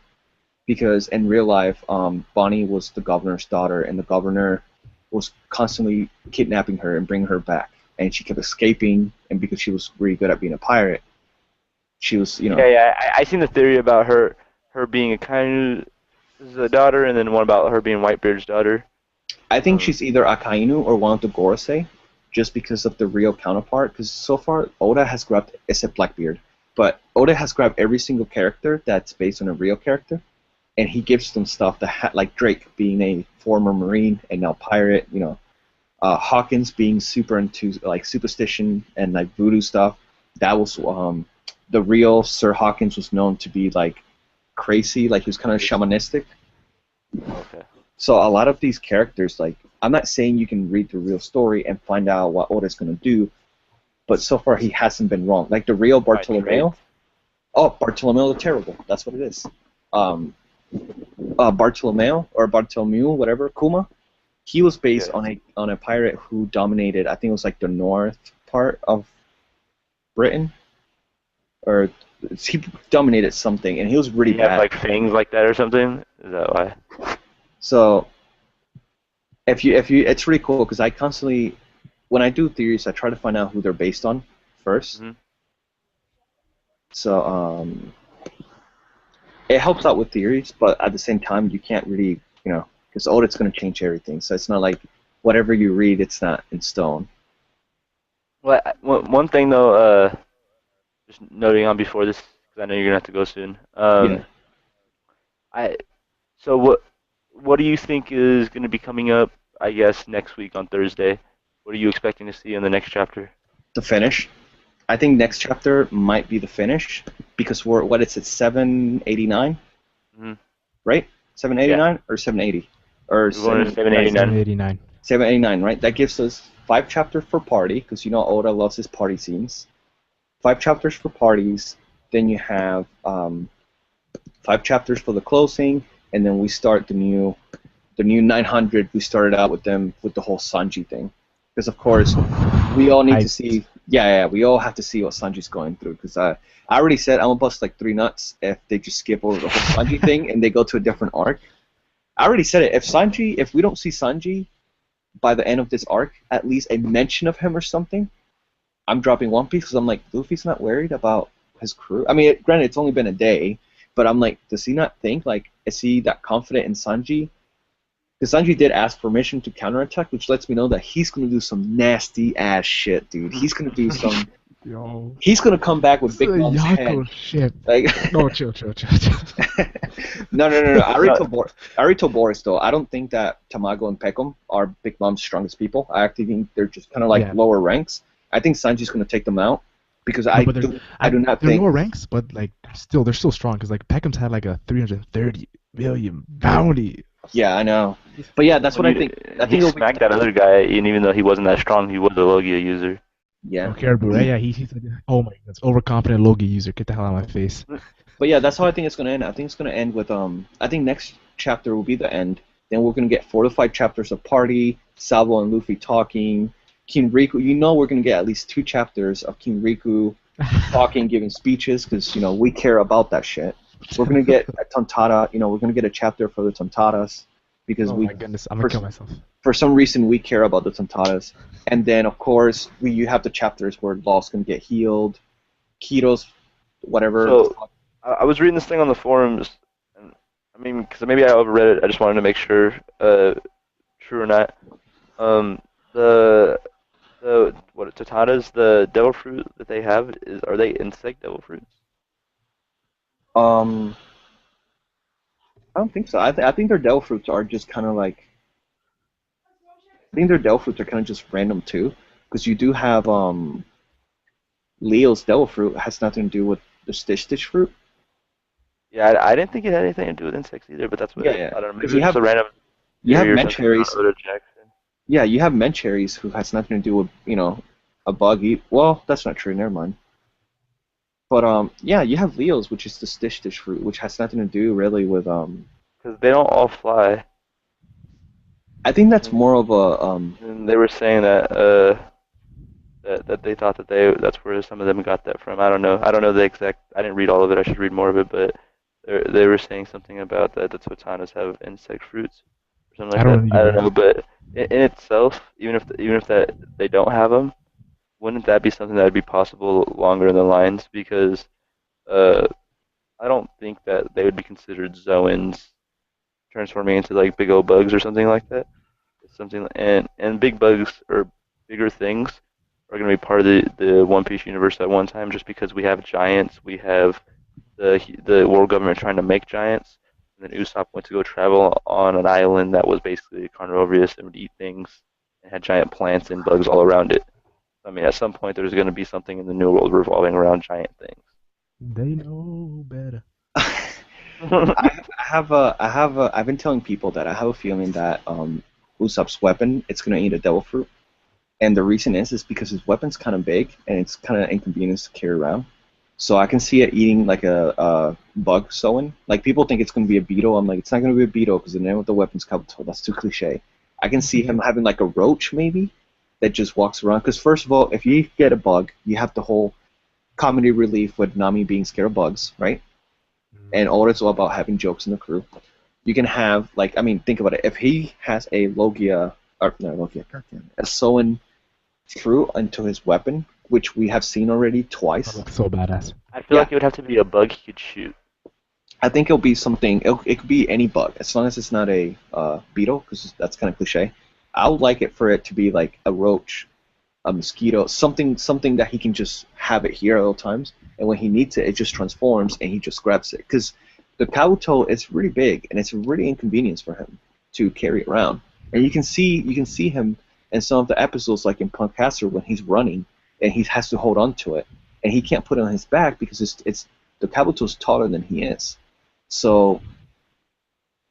because in real life, Bonnie was the governor's daughter, and the governor was constantly kidnapping her and bringing her back, and she kept escaping. And because she was really good at being a pirate, she was, Yeah, yeah. I seen the theory about her being a Kainu daughter, and then one about her being Whitebeard's daughter. I think Um, she's either Akainu or one of the Gorosei, just because of the real counterpart. Because so far, Oda has grabbed, except Blackbeard, but Oda has grabbed every single character that's based on a real character, and he gives them stuff that, like Drake being a former Marine and now pirate, Hawkins being super into like superstition and like voodoo stuff. That was the real Sir Hawkins was known to be like crazy, like he was kind of shamanistic. okay. So a lot of these characters, like I'm not saying you can read the real story and find out what Oda's gonna do, but so far he hasn't been wrong. Like the real By traits. Bartolomeo. Oh, Bartolomeo the Terrible. That's what it is. Um, Bartolomeo or Bartolomeu, whatever, Kuma. He was based Yeah. on a pirate who dominated. I think it was like the north part of Britain, or he dominated something, and he was Did really he have bad. like fangs like that or something? Is that why? So if you, it's really cool because I constantly, when I do theories, I try to find out who they're based on first. Hmm. So it helps out with theories, but at the same time, you can't really, because Oda's going to change everything. So it's not like whatever you read, it's not in stone. Well, one thing though, just noting on before this, because I know you're gonna have to go soon. Yeah. I so what do you think is gonna be coming up? I guess next week on Thursday. What are you expecting to see in the next chapter? The finish. I think next chapter might be the finish because we're what is it 789, Hmm. right? Yeah, 789 or 780 or we're going to 790. 789. 789. 789, right? That gives us 5 chapters for party because Oda loves his party scenes. 5 chapters for parties. Then you have 5 chapters for the closing, and then we start the new 900. We started out with them with the whole Sanji thing because of course we all need to Hype. see. Yeah, yeah, we all have to see what Sanji's going through because I already said I'm gonna bust like 3 nuts if they just skip over the whole Sanji thing and they go to a different arc. I already said it. If we don't see Sanji by the end of this arc, at least a mention of him or something, I'm dropping One Piece because I'm like, Luffy's not worried about his crew. I mean, granted, it's only been a day, but I'm like, does he not think, like, is he that confident in Sanji? Because Sanji did ask permission to counterattack, which lets me know that he's going to do some nasty ass shit, dude. He's going to do some. Yo. He's going to come back with It's a Big Mom's head. Yako ship. Like, No, chill, chill, chill, chill. no. No, I already told Boris though. I don't think that Tamago and Peckham are Big Mom's strongest people. I actually think they're just kind of like Yeah. lower ranks. I think Sanji's going to take them out because No, but I do not they're think. lower ranks, but like they're still strong because like Peckham's had like a 330 million bounty. Yeah, I know. But yeah, that's when what I think. I he think it'll be. smacked that other guy, and even though he wasn't that strong, he was a Logia user. Yeah. Oh, Caribou, right? Yeah, he's like, oh my goodness, overconfident Logi user. Get the hell out of my face. But yeah, that's how I think it's gonna end. I think it's gonna end with I think next chapter will be the end. Then we're gonna get 4 to 5 chapters of party, Salvo and Luffy talking, King Riku. We're gonna get at least 2 chapters of King Riku talking, giving speeches, because we care about that shit. We're gonna get a Tontada. We're gonna get a chapter for the Tontadas because Oh we my goodness, I'm for, gonna kill myself. for some reason we care about the Tontadas. And then of course you have the chapters where Law's gonna get healed, Kito's whatever. So I was reading this thing on the forums, and I mean, because maybe I overread it. I just wanted to make sure, true or not. Um, the what totadas, the devil fruit that they have are they insect devil fruits? Um, I don't think so. I think their devil fruits are just kind of like I think their devil fruits are kind of just random too, because you do have Leo's devil fruit has nothing to do with the Stitch fruit. Yeah, I didn't think it had anything to do with insects either, but that's Yeah, what yeah. I don't know. Because Maybe it was just a random you have theory or something on Mencherries. Oda Jackson. Yeah, you have Mencherries who has nothing to do with a bug eat. Well, that's not true. Never mind. But yeah, you have Leo's, which is the Stitch fruit, which has nothing to do really with Because they don't all fly. I think that's And, more of a and they were saying that that they thought that that's where some of them got that from. I don't know. I don't know the exact. I didn't read all of it. I should read more of it, but they were saying something about that. That's what Tanas have insect fruits or something I like that. don't I don't either. know, but in itself, even if that they don't have them, wouldn't that be something that would be possible longer in the lines? Because uh, I don't think that they would be considered Zoans transforming into like big old bugs or something like that. It's something, and big bugs or bigger things are going to be part of the One Piece universe at one time. Just because we have giants, we have the world government trying to make giants, and then Usopp went to go travel on an island that was basically carnivorous and would eat things and had giant plants and bugs all around it. I mean, at some point, there's going to be something in the new world revolving around giant They know better. things. I've been telling people that I have a feeling that Usopp's weapon it's gonna eat a devil fruit, and the reason is because his weapon's kind of big and it's kind of inconvenience to carry around. So I can see it eating like a bug sewing. Like people think it's gonna be a beetle. I'm like, it's not gonna be a beetle because the name of the weapon's Kabuto. That's too cliche. I can see him having like a roach maybe that just walks around. Because first of all, if you get a bug, you have the whole comedy relief with Nami being scared of bugs, right? And all it's all about having jokes in the crew. You can have like I mean, think about it. If he has a Logia or no Logia, goddamn, a Soin fruit into his weapon, which we have seen already That twice. looks so badass. I feel Yeah, like it would have to be a bug he could shoot. I think it'll be something. It could be any bug as long as it's not a beetle, because that's kind of cliche. I would like it for it to be like a roach, a mosquito, something that he can just have it here at all times, and when he needs it, it just transforms and he just grabs it. Because the Kabuto is really big and it's a really inconvenience for him to carry around. And you can see him in some of the episodes, like in Punkcaster, when he's running and he has to hold on to it, and he can't put it on his back because it's the Kabuto's taller than he is. So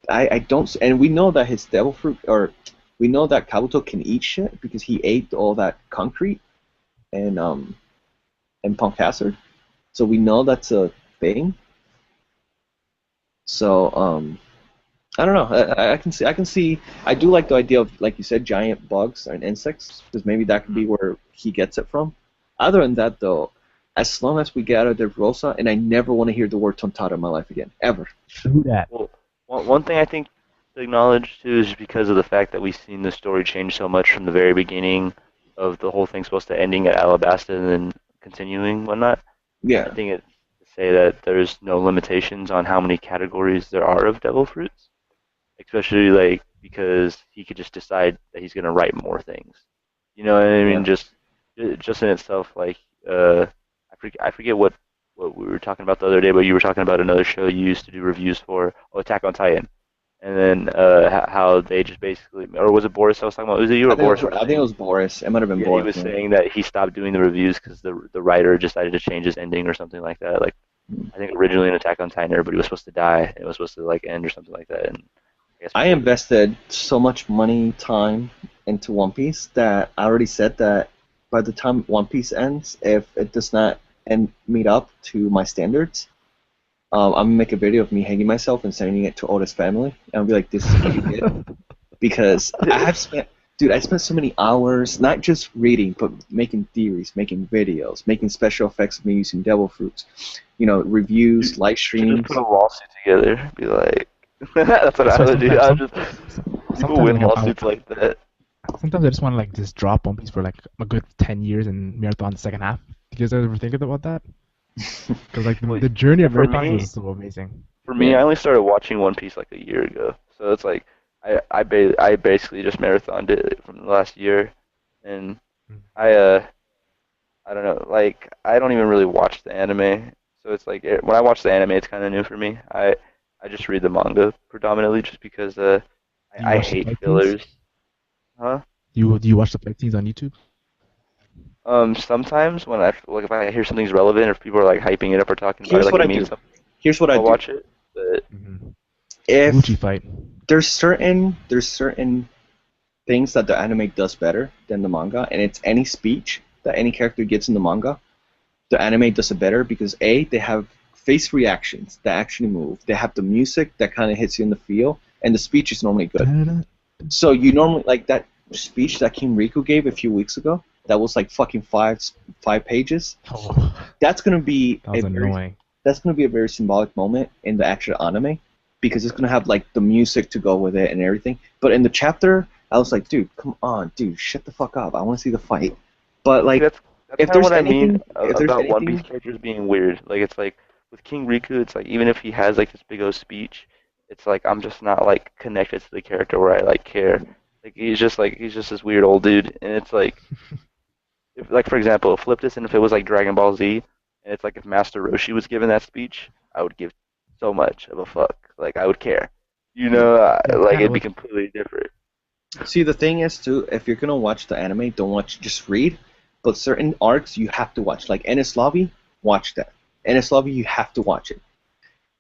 I don't, and we know that his devil fruit, or we know that Kabuto can eat shit because he ate all that concrete and Punk Hazard. So we know that's a thing. So I don't know. I can see. I do like the idea of, like you said, giant bugs and insects, because maybe that could be where he gets it from. Other than that, though, as long as we get out of DressRosa, and I never want to hear the word Tontara in my life again, ever. Do that. Well, one thing I think to acknowledge too is just because of the fact that we've seen the story change so much from the very beginning of the whole thing supposed to ending at Alabasta and then continuing whatnot. I Yeah, think it's to say that there's no limitations on how many categories there are of devil fruits, especially like because he could just decide that he's gonna write more things. You know what I mean? yeah. Just in itself, like I forget what we were talking about the other day, but you were talking about another show you used to do reviews for, oh, Attack on Titan, and then how they just basically, or was it Boris I was talking about? Was it you or Boris were I think it saying? was Boris. It might have been Yeah, he Boris. was Yeah. saying that he stopped doing the reviews because the writer decided to change his ending or something like that. Like I think originally in Attack on Titan, everybody was supposed to die, and it was supposed to like end or something like that, and I guess I people just invested so much money, time into One Piece that I already said that by the time One Piece ends, if it does not end meet up to my standards, I'm gonna make a video of me hanging myself and sending it to Oda's family, and I'll be like, "This is what you get," because dude, I spent so many hours not just reading, but making theories, making videos, making special effects of me using devil fruits, you reviews, live should just put streams. a lawsuit together, be like, that's what That's I why would do. sometimes, I would just people sometimes win like lawsuits like that. sometimes I just want to like just drop One Piece for like a good 10 years and marathon the second half. Did you guys ever think about that? Because like Well, the journey of for marathons me, was so amazing. I Yeah. only started watching One Piece like a year ago, so it's like I basically just marathoned it from the last year, and Mm. I I don't know, like I don't even really watch the anime, so it's like when I watch the anime, it's kind of new for me. I just read the manga predominantly, just because Do you I watch the hate fight scenes? fillers, huh? Do you watch the fight scenes on YouTube? Sometimes when like if I hear something's relevant, or if people are like hyping it up or talking about it, Here's like what it I means do. something, Here's what I I'll do. watch it. But Hmm. Gucci If fight. there's certain things that the anime does better than the manga, and it's any speech that any character gets in the manga, the anime does it better because A, they have face reactions that actually move. They have the music that kind of hits you in the feel, and the speech is normally good. Da-da-da. So you normally like that speech that King Riku gave a few weeks ago. That was like fucking five pages. Oh, That's gonna be that a was very annoying. that's gonna be a very symbolic moment in the actual anime because it's gonna have like the music to go with it and everything. But in the chapter, I was like, dude, come on, dude, shut the fuck up. I want to see the fight. But see, like, that's if kind of there's what I mean anything, if there's about One Piece anything, characters being weird. Like it's like with King Riku, it's like even if he has like this big old speech, it's like I'm just not like connected to the character where I like care. Like he's just this weird old dude, and it's like if like for example, flip this and if it was like Dragon Ball Z, and it's like if Master Roshi was given that speech, I would give so much of a fuck. Like I would care. Yeah, Like kind it'd of be like completely different. see the thing is too, if you're gonna watch the anime, don't watch just read. But certain arcs you have to watch. Like Enies Lobby, watch that. Enies Lobby, you have to watch it.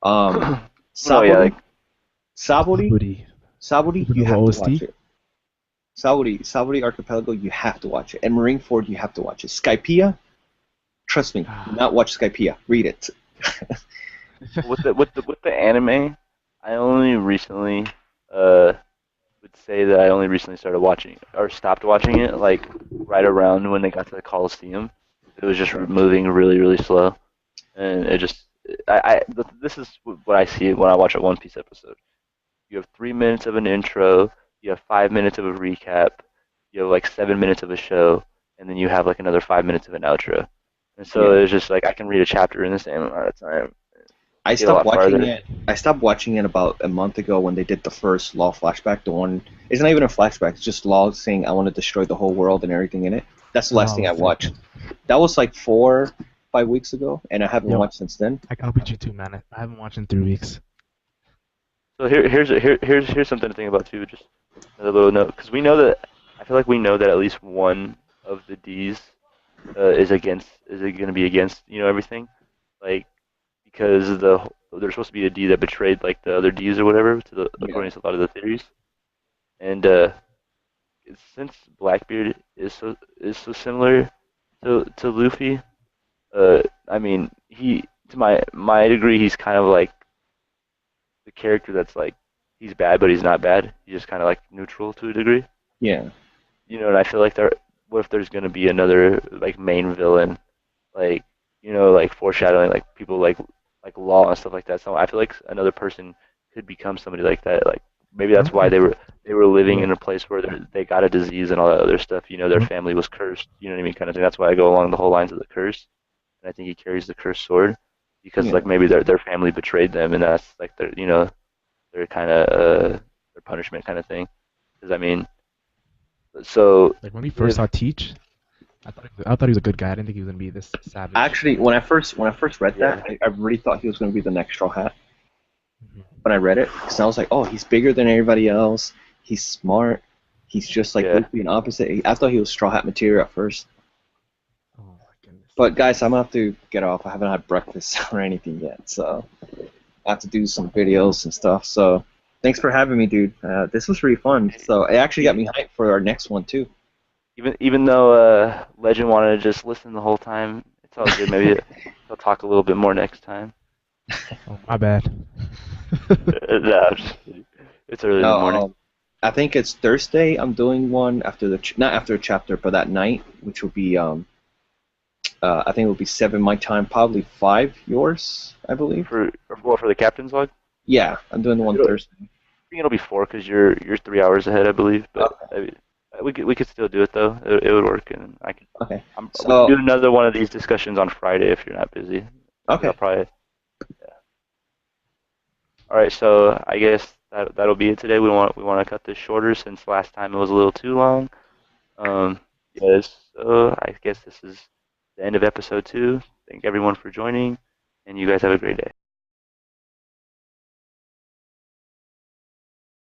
Um, No, yeah, like Sabori, Sabori, Booty. Sabori, you Supernova have to watch OST. it. Sabori Archipelago, you have to watch it. And Marineford, you have to watch it. Skypiea, trust me, do not watch Skypiea. Read it. with the anime, I only recently uh would say that I only recently started watching or stopped watching it like right around when they got to the Coliseum. It was just moving really slow, and it just this is what I see when I watch a One Piece episode. You have 3 minutes of an intro, you have 5 minutes of a recap, you have like 7 minutes of a show, and then you have like another 5 minutes of an outro. And so Yeah. it's just like I can read a chapter in the same amount of time, I get a stopped lot watching farther. it. I stopped watching it about a month ago when they did the first Law flashback. The one it's not even a flashback. It's just Law saying I want to destroy the whole world and everything in it. That's the last thing Oh, I sick. watched. That was like 4, 5 weeks ago, and I haven't Yo, watched since then. I'll beat you too, man. I haven't watched in 3 weeks. So here's something to think about too. Just another little note, because we know that I feel like we know that at least one of the D's is it going to be against everything, like because there's supposed to be a D that betrayed like the other D's or whatever Yeah. according to a lot of the theories, and since Blackbeard is so similar to Luffy, I mean he to my degree he's kind of like the character that's like he's bad but he's not bad. He's just kind of like neutral to a degree. Yeah. And I feel like what if there's gonna be another like main villain, like like foreshadowing like people like Law and stuff like that. So I feel like another person could become somebody like that. Like maybe What that's if why like they were living yeah? in a place where they got a disease and all that other stuff. Their What family was cursed. You know what I mean, kind of thing. That's why I go along the whole lines of the curse. And I think he carries the cursed sword because Yeah. like maybe their family betrayed them and that's like their kind of their punishment kind of thing. Because I mean, so like when we first if saw Teach, I thought he was a good guy. I didn't think he was gonna be this savage. Actually, when I first read that, yeah, I really thought he was going to be the next Straw Hat. Mhm. When I read it, because I was like, oh, he's bigger than everybody else. He's smart. He's just like yeah, Luffy and opposite. I thought he was Straw Hat material at first. Oh my goodness. But guys, I'm gonna have to get off. I haven't had breakfast or anything yet, so I have to do some videos and stuff. So thanks for having me, dude. This was really fun. So it actually got e- me hyped for our next one too. even though Legend wanted to just listen the whole time, it's all good. Maybe he'll talk a little bit more next time. Oh my bad. No, I'm just kidding. It's early in No, the morning. I think it's Thursday. I'm doing one after not after a chapter, but that night, which will be I think it will be 7 my time, probably 5 yours, I believe. For the captain's log. Yeah, I'm doing the one I Thursday. think it'll be four because you're 3 hours ahead, I believe. But Okay, I mean, we could still do it though. It would work, and okay. we can do So another one of these discussions on Friday if you're not busy. Because I'll okay, probably. All right, so I guess that'll be it today. We want to cut this shorter since last time it was a little too long. Um, yes. So I guess this is the end of episode 2. Thank everyone for joining, and you guys have a great day.